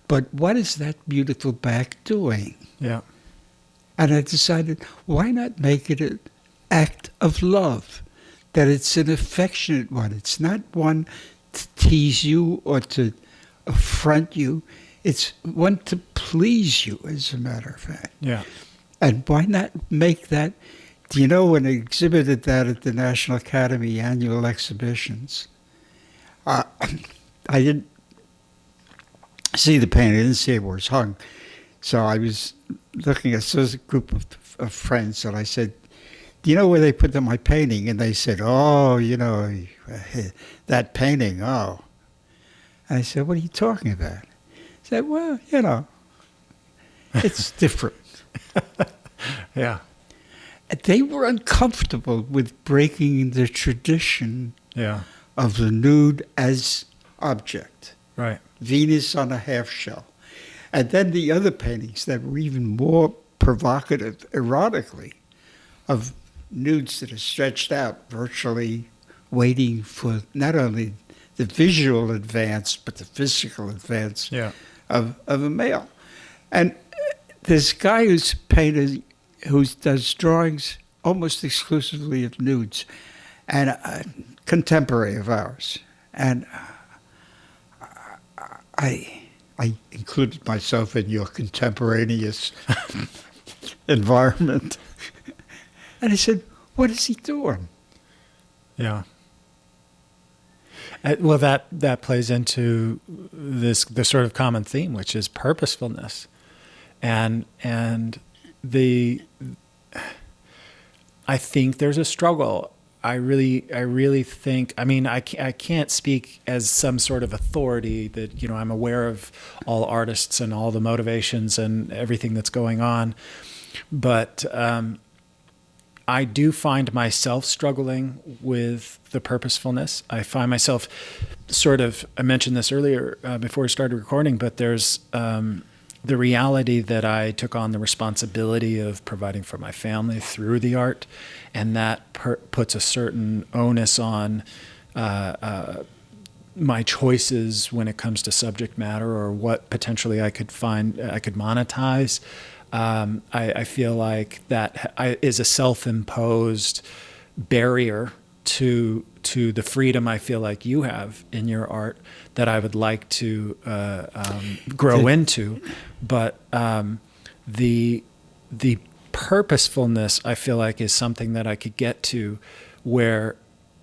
but what is that beautiful back doing? Yeah. And I decided, why not make it an act of love? That it's an affectionate one. It's not one to tease you or to affront you. It's one to please you, as a matter of fact. Yeah. And why not make that? Do you know when I exhibited that at the National Academy annual exhibitions, I didn't see the painting. I didn't see it where it's hung. So I was looking at a group of friends, and I said, do you know where they put my painting? And they said, oh, that painting, oh. And I said, what are you talking about? I said, well, it's different. Yeah. They were uncomfortable with breaking the tradition of the nude as object. Right. Venus on a half shell. And then the other paintings that were even more provocative, erotically, of nudes that are stretched out, virtually waiting for not only the visual advance, but the physical advance of a male. And this guy who's painted, who does drawings almost exclusively of nudes, and a contemporary of ours. And I included myself in your contemporaneous environment. And I said, what is he doing? Yeah. Well, that plays into the sort of common theme, which is purposefulness, and I think there's a struggle. I really think. I mean, I can't speak as some sort of authority that I'm aware of all artists and all the motivations and everything that's going on, but I do find myself struggling with the purposefulness. I find myself I mentioned this earlier before we started recording, but there's the reality that I took on the responsibility of providing for my family through the art, and that puts a certain onus on my choices when it comes to subject matter or what potentially I could monetize. I feel like that is a self-imposed barrier to the freedom I feel like you have in your art that I would like to grow into. But the purposefulness I feel like is something that I could get to, where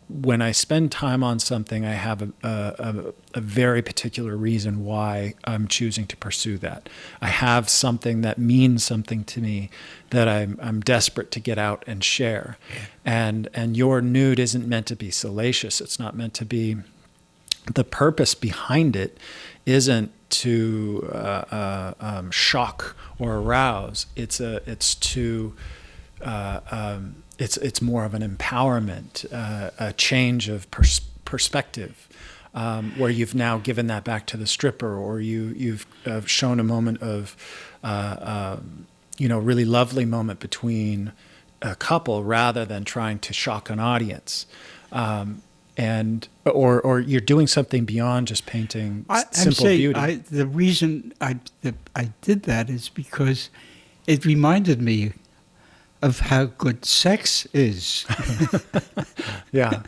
when I spend time on something, I have a very particular reason why I'm choosing to pursue that. I have something that means something to me that I'm desperate to get out and share. And your nude isn't meant to be salacious. It's not meant to be. The purpose behind it isn't to shock or arouse. It's more of an empowerment, a change of perspective, where you've now given that back to the stripper, or you've shown a moment of, really lovely moment between a couple, rather than trying to shock an audience, or you're doing something beyond just painting simple beauty. The reason I did that is because it reminded me of how good sex is. Yeah.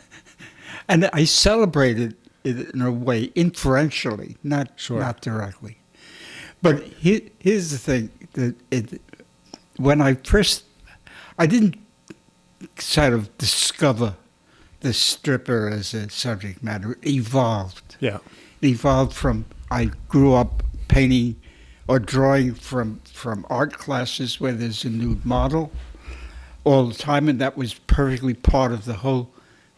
And I celebrated it in a way, inferentially, not directly. But here's the thing, when I didn't sort of discover the stripper as a subject matter. It evolved. Yeah. It evolved from, I grew up painting or drawing from art classes where there's a nude model all the time, and that was perfectly part of the whole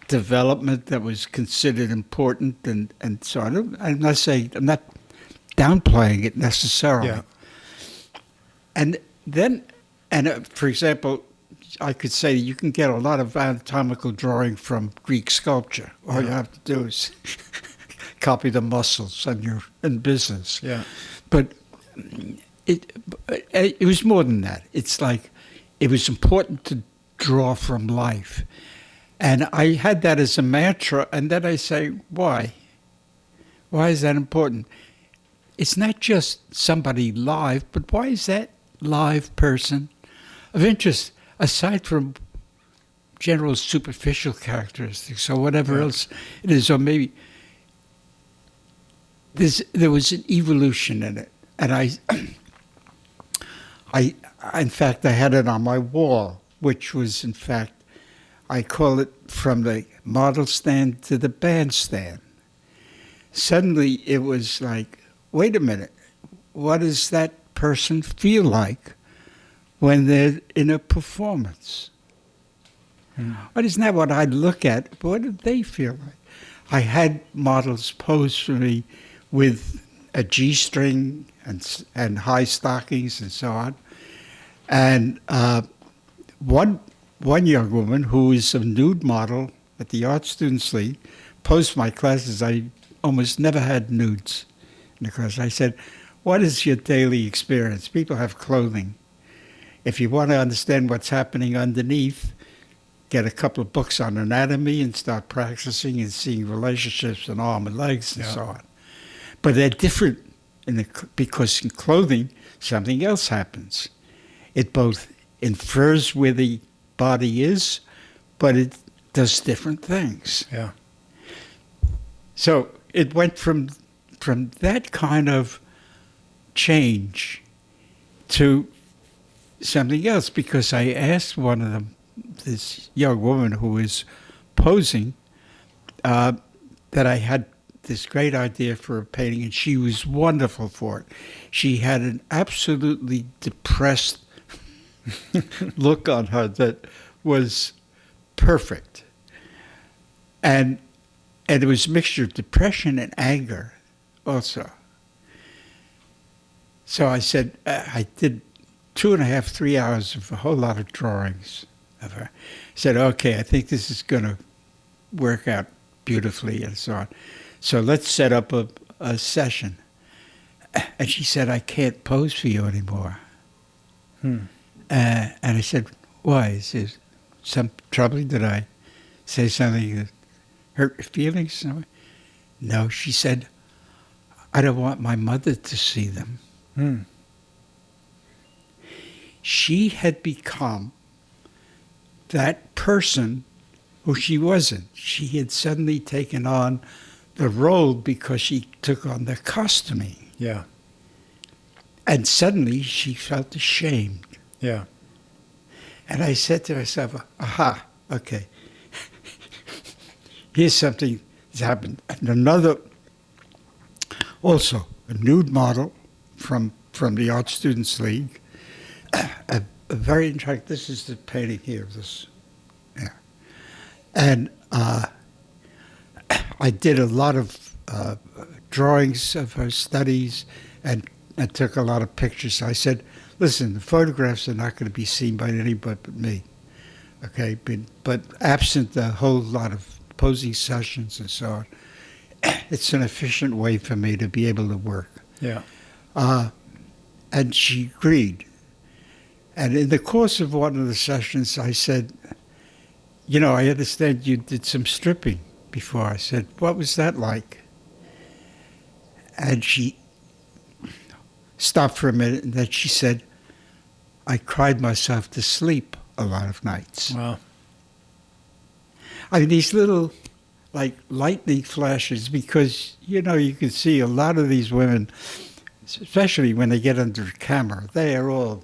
development that was considered important, and so on. I'm not downplaying it necessarily. Yeah. And then, for example, I could say you can get a lot of anatomical drawing from Greek sculpture. All you have to do is copy the muscles and you're in business. Yeah. But it was more than that. It's like it was important to draw from life. And I had that as a mantra, and then I say, why? Why is that important? It's not just somebody live, but why is that live person of interest, aside from general superficial characteristics or whatever else it is, or maybe there was an evolution in it. And in fact, I had it on my wall, which was, in fact, I call it from the model stand to the bandstand. Suddenly, it was like, wait a minute, what does that person feel like when they're in a performance? But isn't that what I'd look at? But what did they feel like? I had models pose for me with a G-string and high stockings and so on. And one young woman who is a nude model at the Art Students League posed my classes. I almost never had nudes in the class. I said, what is your daily experience? People have clothing. If you want to understand what's happening underneath, get a couple of books on anatomy and start practicing and seeing relationships in arm and legs and so on. But they're different because in clothing, something else happens. It both infers where the body is, but it does different things. Yeah. So it went from that kind of change to something else, because I asked one of them, this young woman who was posing, that I had this great idea for a painting, and she was wonderful for it. She had an absolutely depressed look on her that was perfect. And it was a mixture of depression and anger also. So I said, I did 2.5, 3 hours of a whole lot of drawings of her. I said, okay, I think this is going to work out beautifully and so on. So let's set up a session. And she said, I can't pose for you anymore. And I said, why? Is there some trouble? Did I say something that hurt your feelings? No, she said, I don't want my mother to see them. She had become that person who she wasn't. She had suddenly taken on the role because she took on the costuming. Yeah. And suddenly she felt ashamed. Yeah. And I said to myself, aha, okay. Here's something that's happened. And another, also a nude model from the Art Students League. A very, in fact, this is the painting here of this. Yeah. And I did a lot of drawings of her studies and took a lot of pictures. I said, listen, the photographs are not going to be seen by anybody but me. Okay, but absent a whole lot of posing sessions and so on, it's an efficient way for me to be able to work. Yeah. And she agreed. And in the course of one of the sessions, I said, you know, I understand you did some stripping before. I said, what was that like? And she stopped for a minute, and then she said, I cried myself to sleep a lot of nights. Wow. I mean, these little, like, lightning flashes, because, you know, you can see a lot of these women, especially when they get under camera, they are all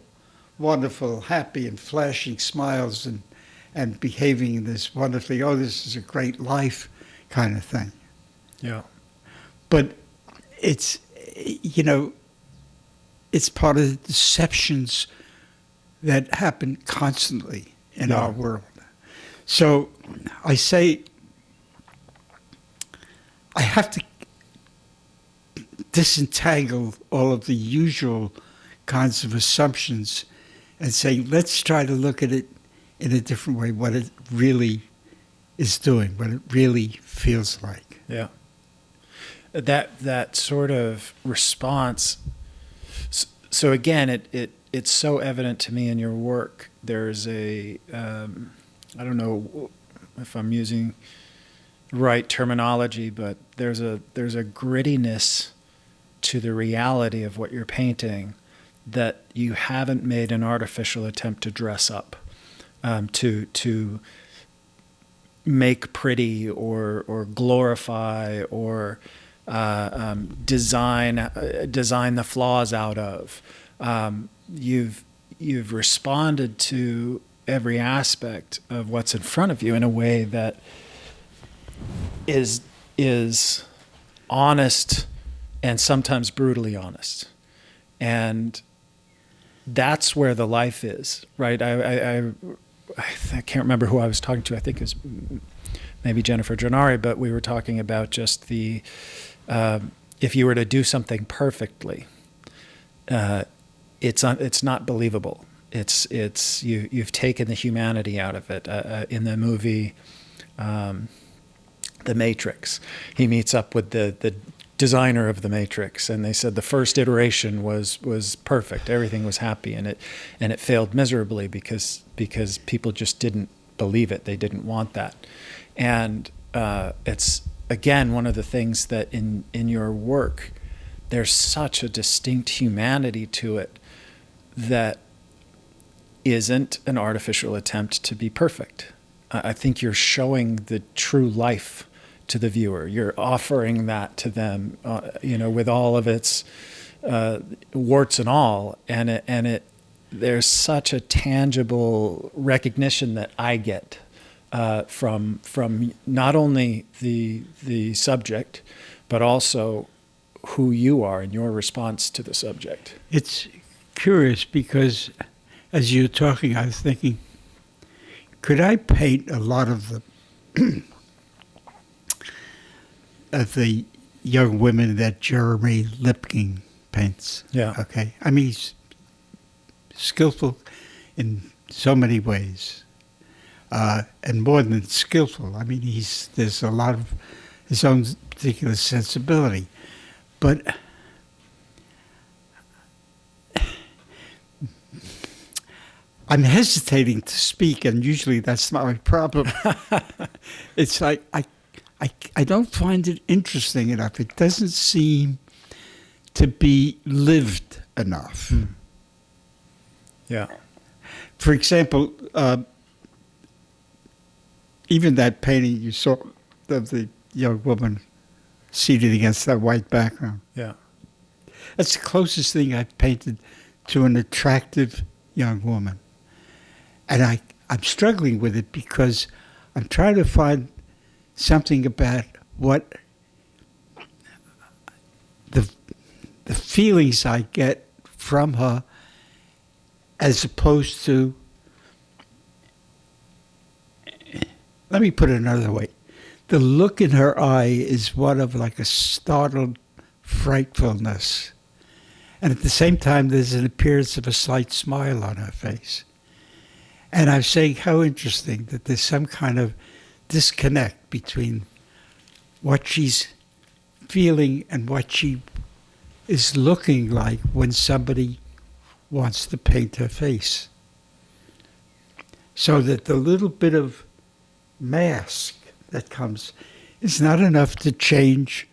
wonderful, happy, and flashing smiles and behaving this wonderfully, oh, this is a great life kind of thing. Yeah. But it's, you know, it's part of the deceptions that happen constantly in our world. So I say, I have to disentangle all of the usual kinds of assumptions and say, let's try to look at it in a different way what it really is doing, what it really feels like. Yeah. That sort of response. So again, it's so evident to me in your work. There's I don't know if I'm using the right terminology, but there's a grittiness to the reality of what you're painting that you haven't made an artificial attempt to dress up, to make pretty or glorify or design the flaws out of. You've responded to every aspect of what's in front of you in a way that is honest and sometimes brutally honest, and that's where the life is, right? I can't remember who I was talking to. I think it was maybe Jennifer Gennari, but we were talking about just the if you were to do something perfectly, it's not believable. You've taken the humanity out of it. In the movie The Matrix, he meets up with the designer of The Matrix, and they said the first iteration was perfect. Everything was happy, and it failed miserably because people just didn't believe it. They didn't want that. And it's, again, one of the things that in your work, there's such a distinct humanity to it that isn't an artificial attempt to be perfect. I think you're showing the true life to the viewer. You're offering that to them, with all of its warts and all, and there's such a tangible recognition that I get from not only the subject, but also who you are and your response to the subject. It's curious because as you were talking, I was thinking, could I paint a lot of the of the young women that Jeremy Lipking paints? Yeah. Okay. I mean, he's skillful in so many ways, and more than skillful. I mean, there's a lot of his own particular sensibility, but I'm hesitating to speak, and usually that's not my problem. It's like I don't find it interesting enough. It doesn't seem to be lived enough. Mm. Yeah. For example, even that painting you saw of the young woman seated against that white background. Yeah. That's the closest thing I've painted to an attractive young woman. And I'm struggling with it because I'm trying to find something about what the feelings I get from her, as opposed to, let me put it another way. The look in her eye is one of like a startled frightfulness. And at the same time, there's an appearance of a slight smile on her face. And I'm saying how interesting that there's some kind of disconnect between what she's feeling and what she is looking like when somebody wants to paint her face. So that the little bit of mask that comes is not enough to change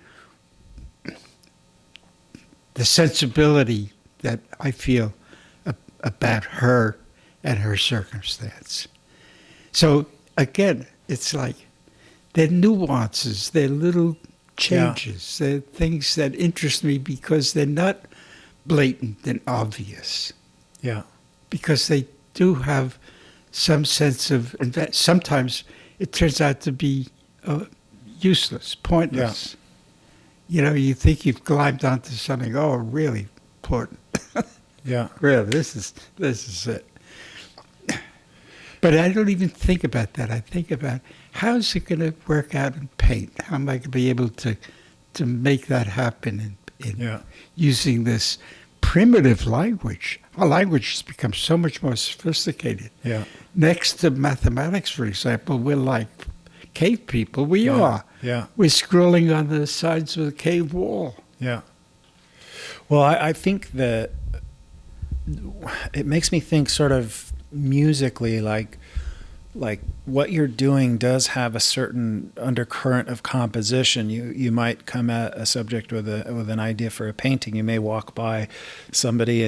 the sensibility that I feel about her and her circumstance. So again, it's like they're nuances, they're little changes, they're things that interest me because they're not blatant and obvious. Yeah. Because they do have some sense of, sometimes it turns out to be useless, pointless. Yeah. You think you've climbed onto something, really important. Yeah. Really, this is it. But I don't even think about that. I think about how's it going to work out in paint? How am I going to be able to make that happen in using this primitive language. Our language has become so much more sophisticated. Yeah. Next to mathematics, for example, we're like cave people. We Yeah. are. Yeah. We're scrolling on the sides of the cave wall. Yeah. Well, I think that it makes me think sort of musically, like what you're doing does have a certain undercurrent of composition. You might come at a subject with an idea for a painting. You may walk by somebody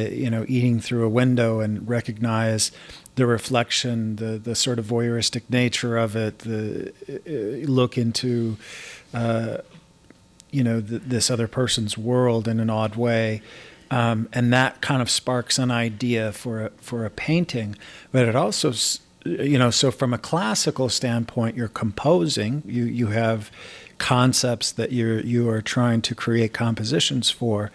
eating through a window and recognize the reflection, the sort of voyeuristic nature of it. Look into this other person's world in an odd way. And that kind of sparks an idea for a painting, but it also, so from a classical standpoint, you're composing. You have concepts that you are trying to create compositions for,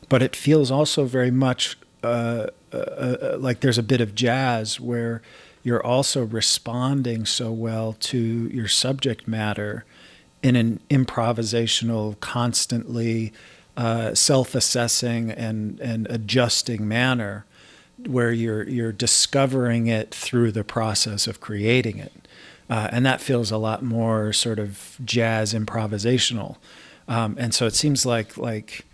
but it feels also very much like there's a bit of jazz where you're also responding so well to your subject matter in an improvisational, constantly self-assessing and adjusting manner, where you're discovering it through the process of creating it, and that feels a lot more sort of jazz improvisational, and so it seems like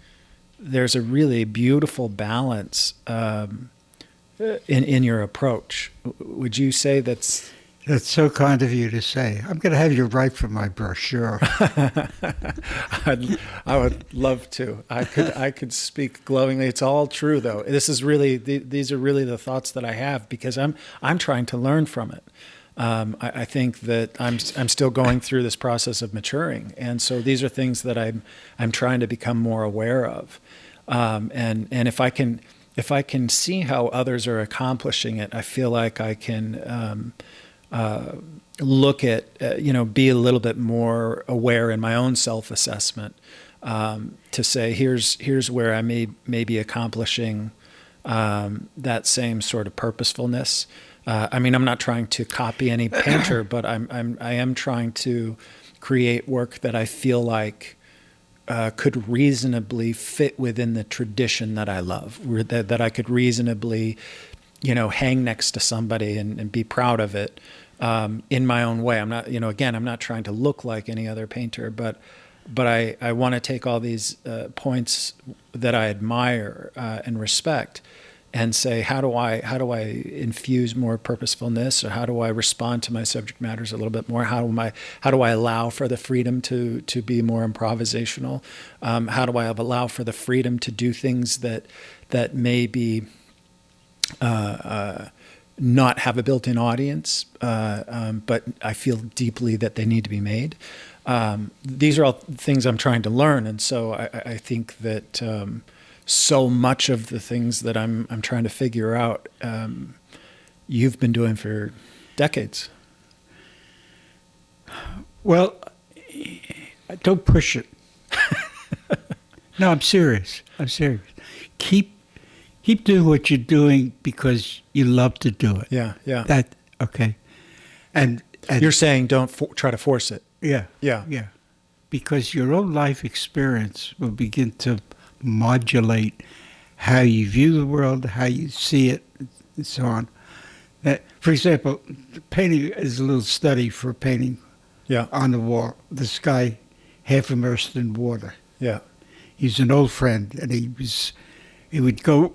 there's a really beautiful balance in your approach. Would you say that's? That's so kind of you to say. I'm going to have you write for my brochure. I would love to. I could speak glowingly. It's all true, though. These are really the thoughts that I have, because I'm trying to learn from it. I think that I'm still going through this process of maturing, and so these are things that I'm trying to become more aware of. And if I can see how others are accomplishing it, I feel like I can. Look at, be a little bit more aware in my own self-assessment, to say, here's where I may be accomplishing that same sort of purposefulness. I'm not trying to copy any painter, but I am trying to create work that I feel like could reasonably fit within the tradition that I love, that I could reasonably, hang next to somebody and be proud of it. In my own way. I'm not, I'm not trying to look like any other painter, but I want to take all these points that I admire and respect, and say, how do I infuse more purposefulness, or how do I respond to my subject matters a little bit more? How do I allow for the freedom to be more improvisational? How do I allow for the freedom to do things that may be not have a built-in audience, but I feel deeply that they need to be made. These are all things I'm trying to learn, and so I think that so much of the things that I'm trying to figure out, you've been doing for decades. Well, don't push it. No, I'm serious. Keep doing what you're doing because you love to do it. Yeah. Okay. And you're saying don't try to force it. Yeah. Because your own life experience will begin to modulate how you view the world, how you see it, and so on. For example, painting is a little study for painting on the wall. This guy, half immersed in water. Yeah. He's an old friend, and he would go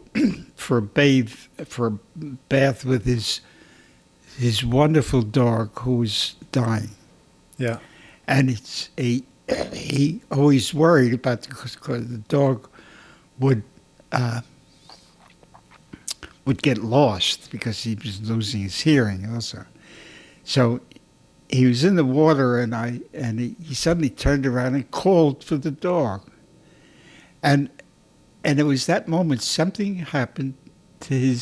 for a bath with his wonderful dog who was dying. Yeah. And he always worried about because the dog would get lost because he was losing his hearing also. So he was in the water, and he suddenly turned around and called for the dog. And it was that moment something happened to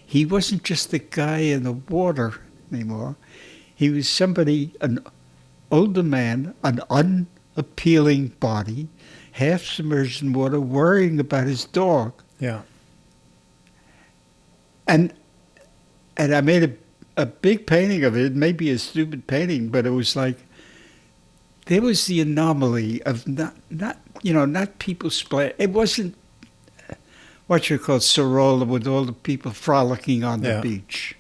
he wasn't just the guy in the water anymore. He was somebody, an older man, an unappealing body, half submerged in water, worrying about his dog. Yeah. And I made a big painting of it. It may be a stupid painting, but it was like, there was the anomaly of not people split. It wasn't what you call Sorolla with all the people frolicking on the beach.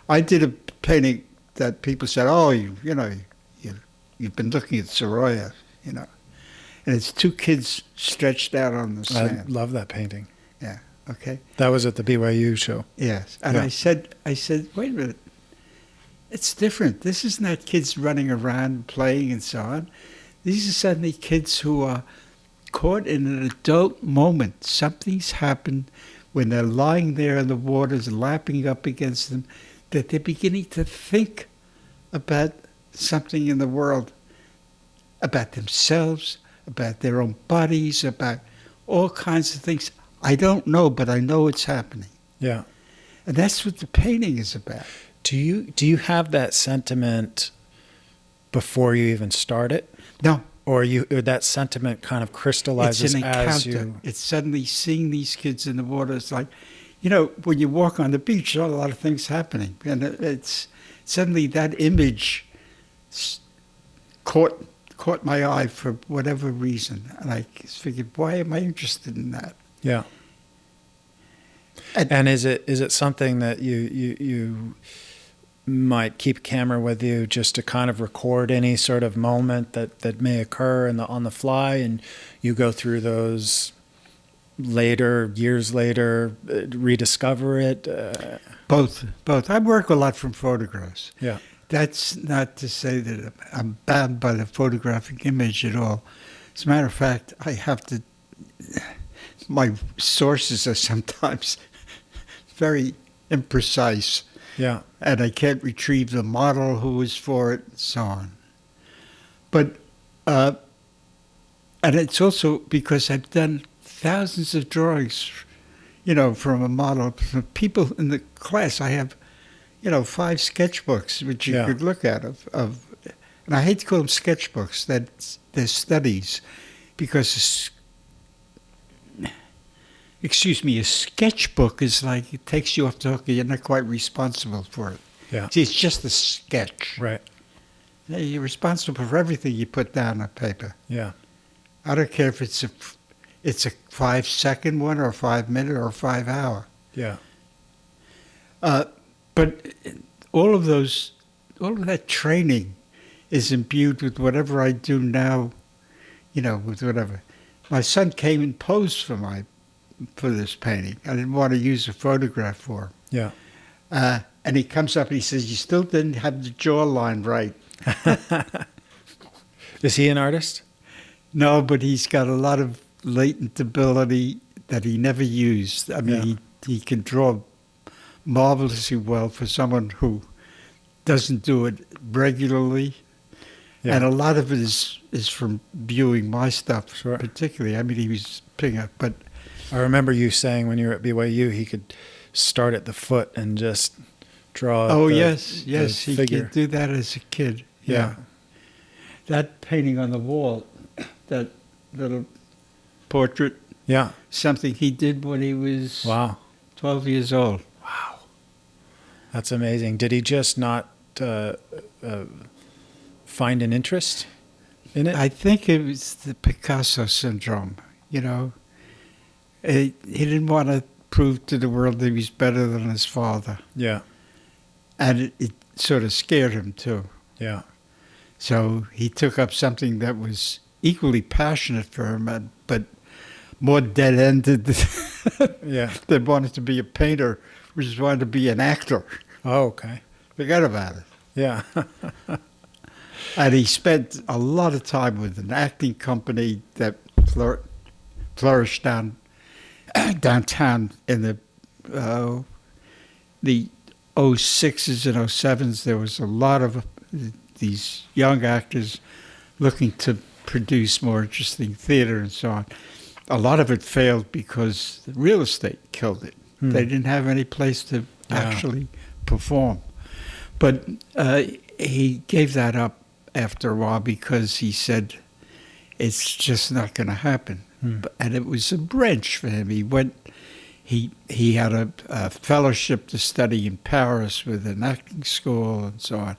I did a painting that people said, oh, you've been looking at Sorolla, you know. And it's two kids stretched out on the sand. I love that painting. Yeah, okay. That was at the BYU show. Yes. And I said, wait a minute. It's different. This is not kids running around playing and so on. These are suddenly kids who are caught in an adult moment. Something's happened when they're lying there and the water's lapping up against them, that they're beginning to think about something in the world, about themselves, about their own bodies, about all kinds of things. I don't know, but I know it's happening. Yeah. And that's what the painting is about. Do you have that sentiment before you even start it? No. Or that sentiment kind of crystallizes it's an as encounter. you... It's suddenly seeing these kids in the water. It's like, when you walk on the beach, there are a lot of things happening. And it's suddenly that image caught my eye for whatever reason. And I figured, why am I interested in that? Yeah. And is it something that you might keep a camera with you just to kind of record any sort of moment that may occur on the fly, and you go through those later, years later, rediscover it? Both. I work a lot from photographs. Yeah. That's not to say that I'm bound by the photographic image at all. As a matter of fact, I have to... My sources are sometimes very imprecise. Yeah. And I can't retrieve the model who was for it, and so on. But, and it's also because I've done thousands of drawings, from a model. From people in the class, I have, 5 sketchbooks, which you could look at of, and I hate to call them sketchbooks, they're studies, because a sketchbook is like, it takes you off the hook. You're not quite responsible for it. Yeah. See, it's just a sketch. Right. You're responsible for everything you put down on paper. Yeah. I don't care if it's a 5-second one or a 5-minute or a 5-hour. Yeah. But all of that training is imbued with whatever I do now, with whatever. My son came and posed for this painting. I didn't want to use a photograph for him. Yeah. And he comes up and he says, you still didn't have the jawline right. Is he an artist? No, but he's got a lot of latent ability that he never used. I mean, he can draw marvelously well for someone who doesn't do it regularly. Yeah. And a lot of it is from viewing my stuff, particularly. I mean, he was picking up, but... I remember you saying when you were at BYU, he could start at the foot and just draw. Oh, yes, he could do that as a kid. Yeah. That painting on the wall, that little portrait. Yeah. Something he did when he was 12 years old. Wow. That's amazing. Did he just not find an interest in it? I think it was the Picasso syndrome, He didn't want to prove to the world that he was better than his father. Yeah. And it sort of scared him, too. Yeah. So he took up something that was equally passionate for him, but more dead-ended. Yeah. They wanted to be a painter, which is wanted to be an actor. Oh, okay. Forget about it. Yeah. And he spent a lot of time with an acting company that flourished downtown in the 06s and 07s. There was a lot of these young actors looking to produce more interesting theater and so on. A lot of it failed because the real estate killed it. They didn't have any place to actually perform. But he gave that up after a while because he said it's just not going to happen. And it was a wrench for him. He had a fellowship to study in Paris with an acting school and so on.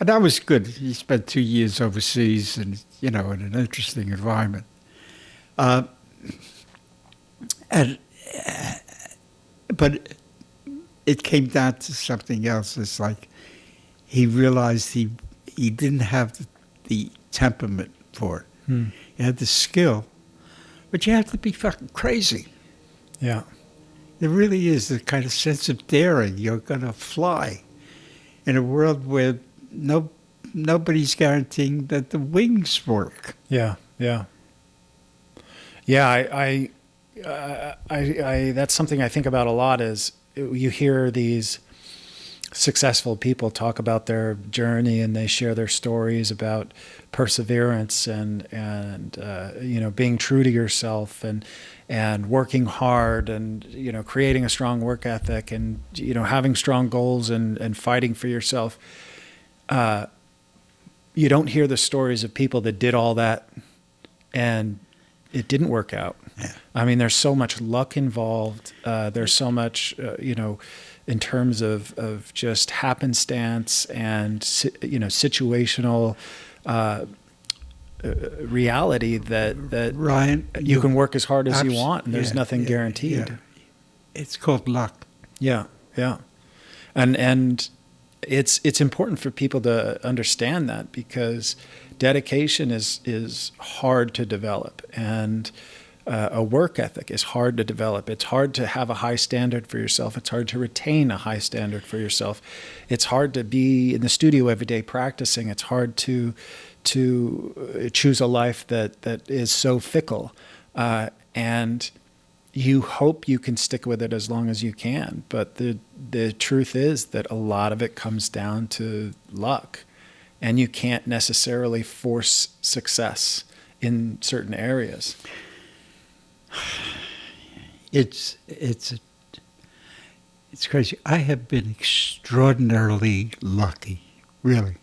And that was good. He spent 2 years overseas and, in an interesting environment. And but it came down to something else. It's like he realized he didn't have the temperament for it. He had the skill, but you have to be fucking crazy. Yeah. There really is a kind of sense of daring. You're going to fly in a world where nobody's guaranteeing that the wings work. Yeah. Yeah. Yeah. I that's something I think about a lot. Is you hear these successful people talk about their journey, and they share their stories about perseverance and being true to yourself and working hard and creating a strong work ethic and having strong goals and fighting for yourself. You don't hear the stories of people that did all that and it didn't work out. Yeah. I mean, there's so much luck involved. There's so much, in terms of just happenstance and, situational reality that Ryan, you can work as hard as you want, and there's nothing guaranteed. Yeah. It's called luck. Yeah, yeah. And it's important for people to understand that, because dedication is hard to develop, and a work ethic is hard to develop. It's hard to have a high standard for yourself. It's hard to retain a high standard for yourself. It's hard to be in the studio every day practicing. It's hard to choose a life that is so fickle. And you hope you can stick with it as long as you can. But the truth is that a lot of it comes down to luck. And you can't necessarily force success in certain areas. It's crazy. I have been extraordinarily lucky, really.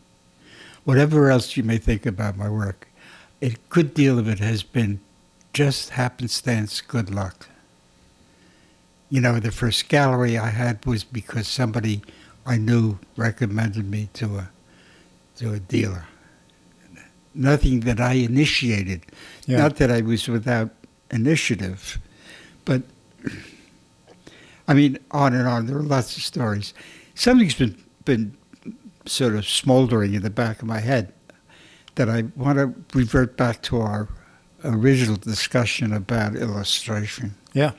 Whatever else you may think about my work, a good deal of it has been just happenstance good luck. The first gallery I had was because somebody I knew recommended me to a dealer. Nothing that I initiated. Yeah. Not that I was without initiative, but I mean, on and on. There are lots of stories. Something's been sort of smoldering in the back of my head that I want to revert back to our original discussion about illustration. Yeah.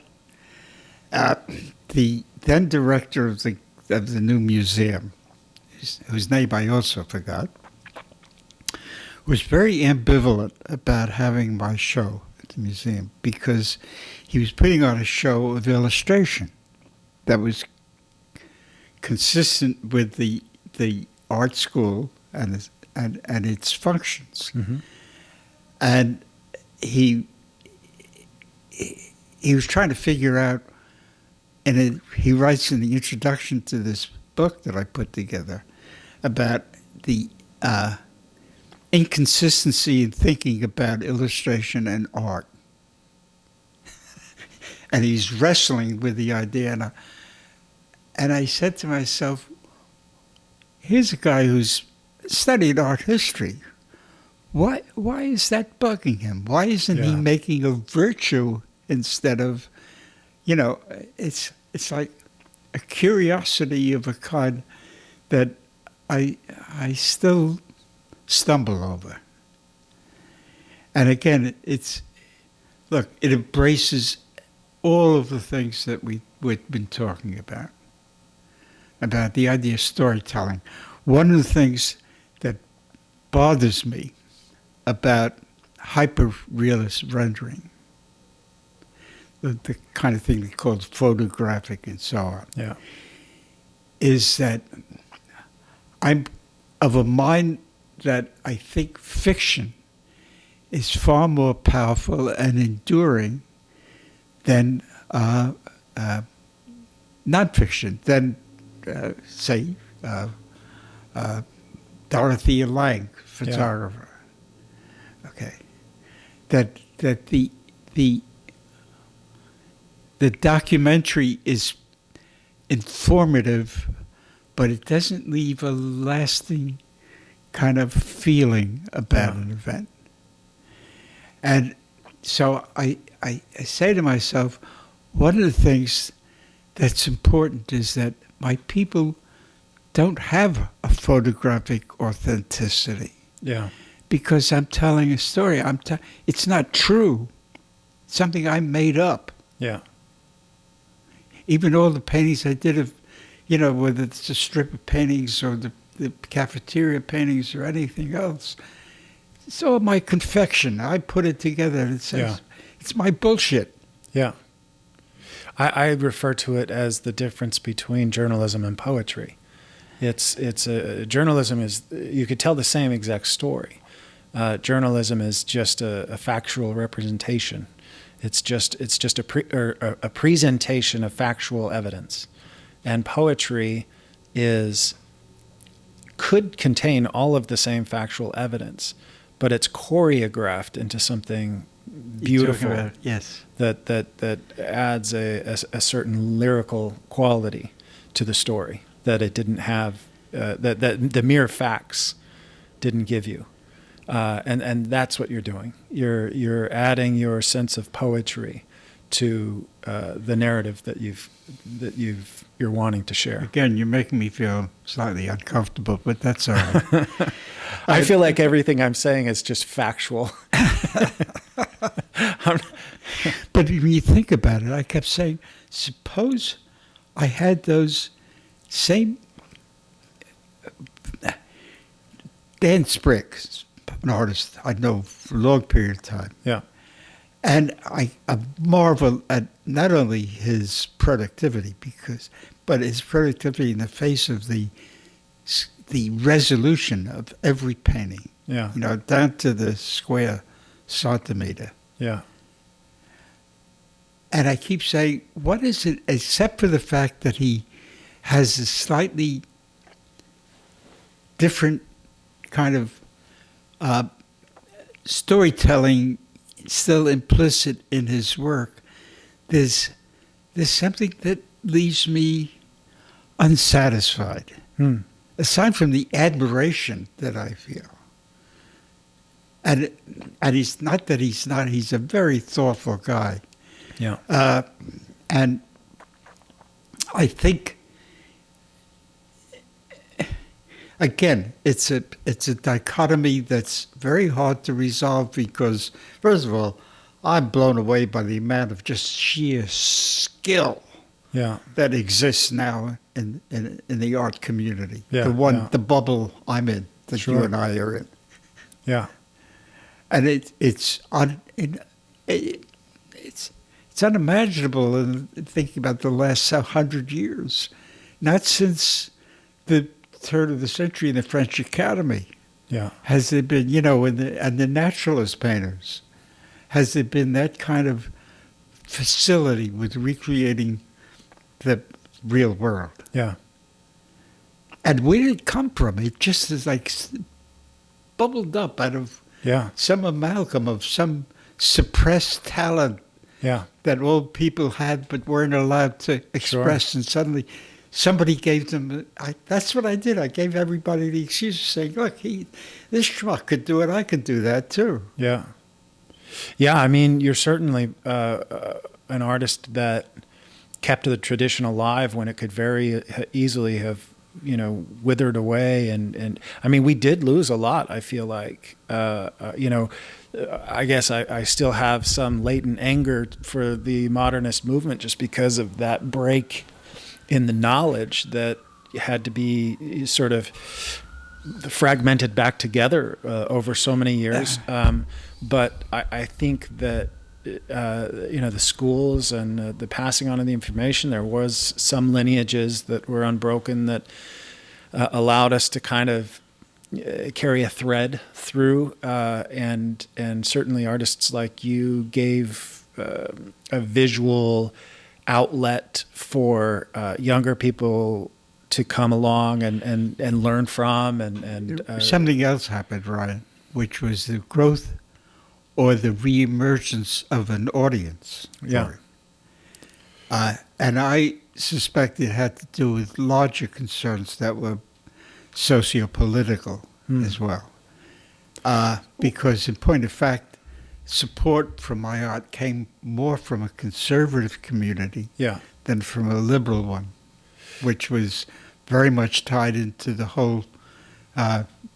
The then director of the new museum, whose name I also forgot, was very ambivalent about having my show at the museum, because he was putting on a show of illustration that was consistent with the art school and its functions. Mm-hmm. And he was trying to figure out, and he writes in the introduction to this book that I put together about the inconsistency in thinking about illustration and art. And he's wrestling with the idea. And I said to myself, here's a guy who's studied art history. Why is that bugging him? Why isn't he making a virtue instead of, it's like a curiosity of a kind that I still stumble over. And again, it embraces all of the things that we've been talking about the idea of storytelling. One of the things that bothers me about hyper-realist rendering, the kind of thing they call photographic and so on, is that I'm of a mind that I think fiction is far more powerful and enduring than nonfiction, than, say, Dorothea Lange, photographer. Yeah. Okay, that the documentary is informative, but it doesn't leave a lasting kind of feeling about an event. And so I say to myself, one of the things that's important is that my people don't have a photographic authenticity. Yeah. Because I'm telling a story. It's not true. It's something I made up. Yeah. Even all the paintings I did of, whether it's a strip of paintings or the cafeteria paintings or anything else, it's all my confection. I put it together and it says, it's my bullshit. Yeah. I refer to it as the difference between journalism and poetry. Journalism is, you could tell the same exact story. Journalism is just a factual representation. It's just a presentation of factual evidence, and poetry could contain all of the same factual evidence, but it's choreographed into something beautiful. Yes. That adds a certain lyrical quality to the story that it didn't have, that the mere facts didn't give you. And that's what you're doing. You're adding your sense of poetry to the narrative that you're wanting to share. Again, you're making me feel slightly uncomfortable, but that's all right. I feel like everything I'm saying is just factual. But when you think about it, I kept saying, suppose I had those same Dan Spriggs, an artist I know for a long period of time. Yeah. And I marvel at not only his productivity, but his productivity in the face of the resolution of every painting. Yeah. Down to the square centimeter. Yeah. And I keep saying, what is it, except for the fact that he has a slightly different kind of storytelling still implicit in his work, there's something that leaves me unsatisfied. Aside from the admiration that I feel. And he's not that he's not, he's a very thoughtful guy. Yeah. And I think, again, it's a dichotomy that's very hard to resolve because, first of all, I'm blown away by the amount of just sheer skill that exists now in the art community. Yeah, the bubble I'm in, that you and I are in. Yeah. And it's unimaginable in thinking about the last 100 years. Not since the turn of the century in the French Academy. Yeah. Has there been, and the naturalist painters, has there been that kind of facility with recreating the real world? Yeah. And where did it come from? It just is like bubbled up out of some amalgam of some suppressed talent that old people had but weren't allowed to express. And suddenly somebody gave them, that's what I did. I gave everybody the excuse of saying, look, this schmuck could do it, I could do that too. Yeah. Yeah, I mean, you're certainly an artist that kept the tradition alive when it could very easily have, withered away. And I mean, we did lose a lot, I feel like. I guess I still have some latent anger for the modernist movement just because of that break in the knowledge that had to be sort of fragmented back together over so many years. But I think that, the schools and the passing on of the information, there was some lineages that were unbroken that allowed us to kind of carry a thread through, and certainly artists like you gave a visual outlet for younger people to come along and learn from. And something else happened, Ryan, which was the growth or the reemergence of an audience. Yeah. And I suspect it had to do with larger concerns that were socio-political as well. Because in point of fact, support for my art came more from a conservative community than from a liberal one, which was very much tied into the whole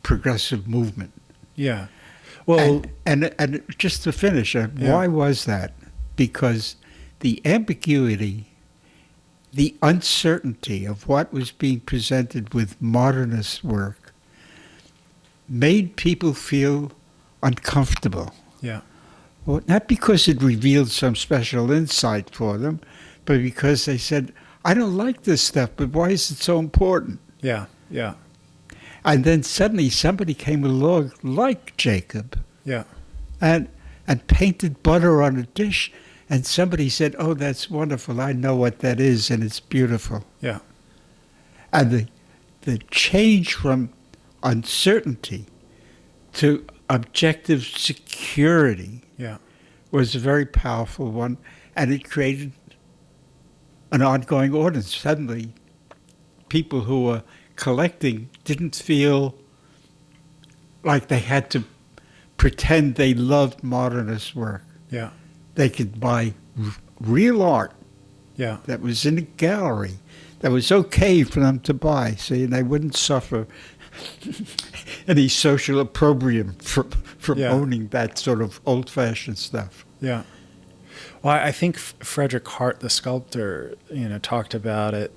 progressive movement. Yeah. Well, and just to finish, why was that? Because the ambiguity, the uncertainty of what was being presented with modernist work made people feel uncomfortable. Yeah. Well, not because it revealed some special insight for them, but because they said, I don't like this stuff, but why is it so important? Yeah, yeah. And then suddenly somebody came along like Jacob and painted butter on a dish, and somebody said, oh, that's wonderful. I know what that is, and it's beautiful. Yeah. And the change from uncertainty to objective security was a very powerful one, and it created an ongoing audience. Suddenly, people who were collecting didn't feel like they had to pretend they loved modernist work. Yeah. They could buy real art that was in a gallery that was okay for them to buy, so they wouldn't suffer any social opprobrium from owning that sort of old-fashioned stuff. Yeah. Well, I think Frederick Hart, the sculptor, talked about it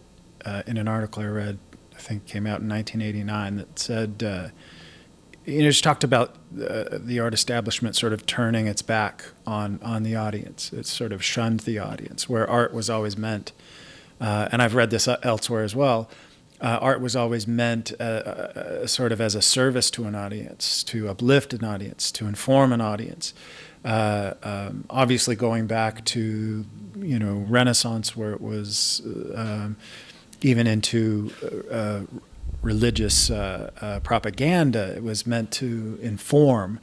in an article I read, I think came out in 1989, that said, just talked about the art establishment sort of turning its back on the audience. It sort of shunned the audience, where art was always meant, and I've read this elsewhere as well, art was always meant sort of as a service to an audience, to uplift an audience, to inform an audience. Obviously going back to, Renaissance, where it was even into religious propaganda, it was meant to inform.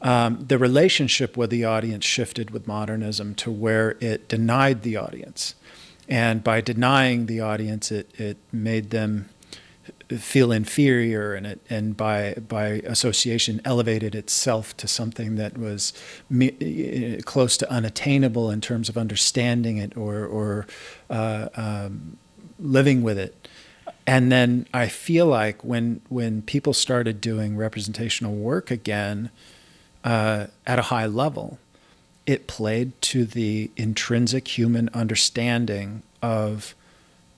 The relationship with the audience shifted with modernism to where it denied the audience. And by denying the audience, it made them feel inferior, and by association elevated itself to something that was close to unattainable in terms of understanding it or living with it. And then I feel like when people started doing representational work again at a high level, it played to the intrinsic human understanding of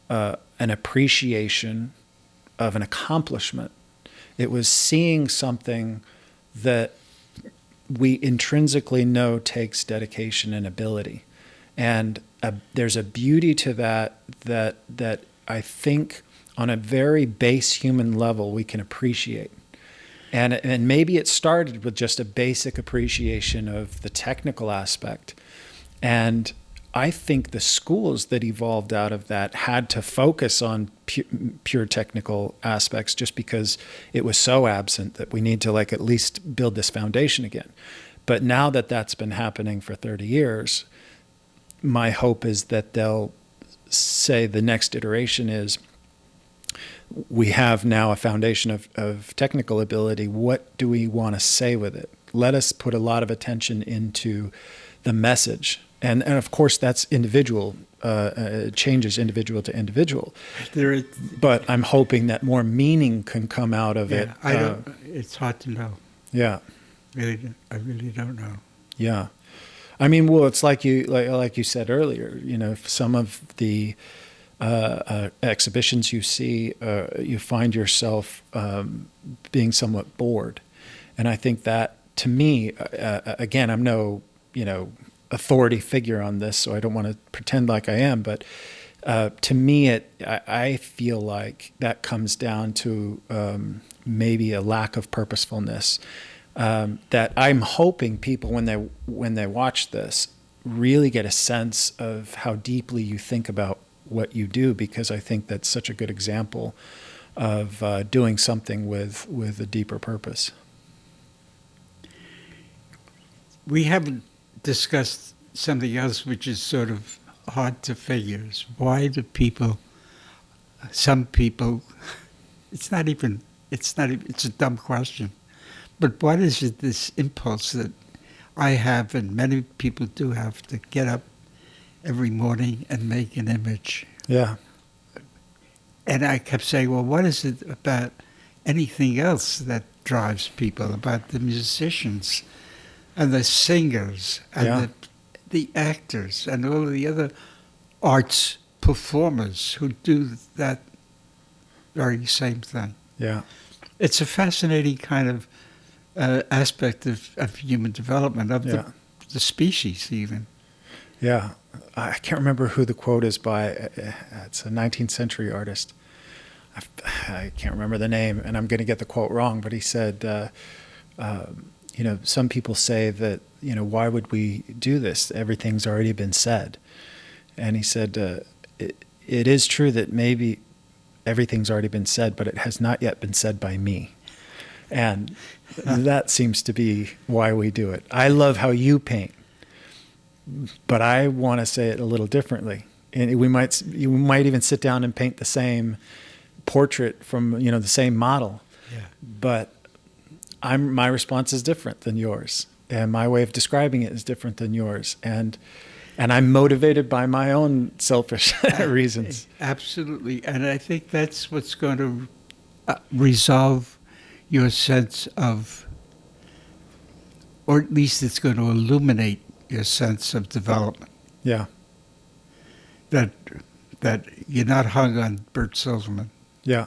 an appreciation of an accomplishment. It was seeing something that we intrinsically know takes dedication and ability. And there's a beauty to that I think on a very base human level we can appreciate. And maybe it started with just a basic appreciation of the technical aspect. And I think the schools that evolved out of that had to focus on pure technical aspects, just because it was so absent that we need to at least build this foundation again. But now that that's been happening for 30 years, my hope is that they'll say the next iteration is, we have now a foundation of technical ability. What do we want to say with it? Let us put a lot of attention into the message. And of course, that's individual, changes individual to individual. But I'm hoping that more meaning can come out of it. It's hard to know. Yeah. I really don't know. Yeah. I mean, well, it's like you said earlier, some of the exhibitions you see, you find yourself being somewhat bored. And I think that, to me, again, I'm no, authority figure on this, so I don't want to pretend like I am, but to me, I feel like that comes down to maybe a lack of purposefulness. That I'm hoping people, when they watch this, really get a sense of how deeply you think about what you do, because I think that's such a good example of doing something with a deeper purpose. We haven't discussed something else which is sort of hard to figure. Is why do some people, it's a dumb question, but what is it, this impulse that I have, and many people do have, to get up every morning and make an image. Yeah. And I kept saying, well, what is it about anything else that drives people, about the musicians and the singers and the actors and all the other arts performers who do that very same thing? Yeah. It's a fascinating kind of aspect of human development, of the species even. Yeah. I can't remember who the quote is by. It's a 19th century artist. I can't remember the name, and I'm going to get the quote wrong, but he said, some people say that, why would we do this? Everything's already been said. And he said, it is true that maybe everything's already been said, but it has not yet been said by me. And that seems to be why we do it. I love how you paint, but I want to say it a little differently. And you might even sit down and paint the same portrait from, the same model. Yeah. But my response is different than yours, and my way of describing it is different than yours. And I'm motivated by my own selfish reasons. Absolutely. And I think that's what's going to resolve your sense of, or at least it's going to illuminate your sense of development. Yeah. That you're not hung on Burton Silverman. Yeah.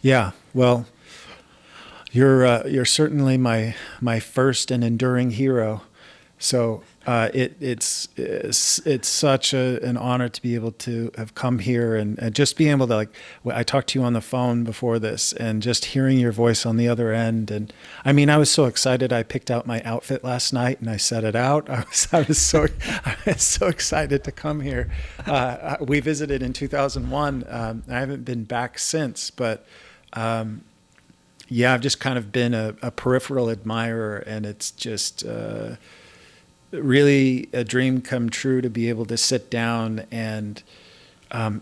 Yeah. Well, you're certainly my first and enduring hero. So it's such an honor to be able to have come here and just being able to, I talked to you on the phone before this, and just hearing your voice on the other end. And I mean, I was so excited. I picked out my outfit last night and I set it out. I was so excited to come here. We visited in 2001. I haven't been back since, but I've just kind of been a peripheral admirer, and it's just really a dream come true to be able to sit down and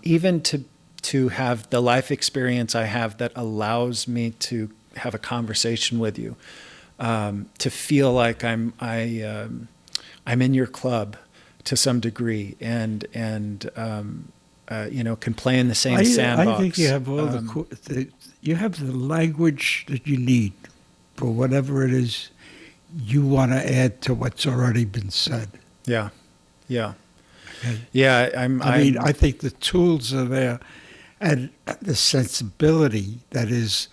even to have the life experience I have that allows me to have a conversation with you, to feel like I'm in your club to some degree, and can play in the same sandbox. I think you have all you have the language that you need for whatever it is you want to add to what's already been said. Yeah, yeah, okay. Yeah. I think the tools are there, and the sensibility, that is,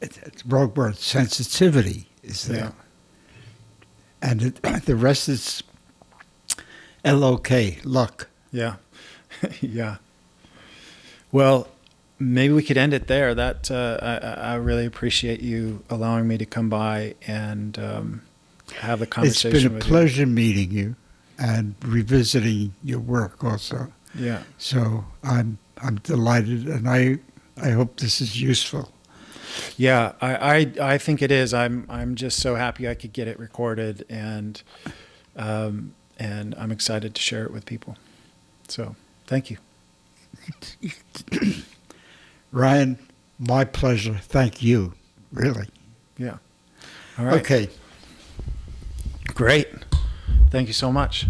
it's the wrong word, sensitivity is there. Yeah. And the rest is L-O-K, luck. Yeah, yeah. Well, maybe we could end it there. That I really appreciate you allowing me to come by and have the conversation with you. It's been a pleasure meeting you and revisiting your work also. Yeah. So I'm delighted, and I hope this is useful. Yeah, I think it is. I'm just so happy I could get it recorded, and I'm excited to share it with people. So thank you. Ryan, my pleasure. Thank you, really. Yeah. All right. Okay. Great. Thank you so much.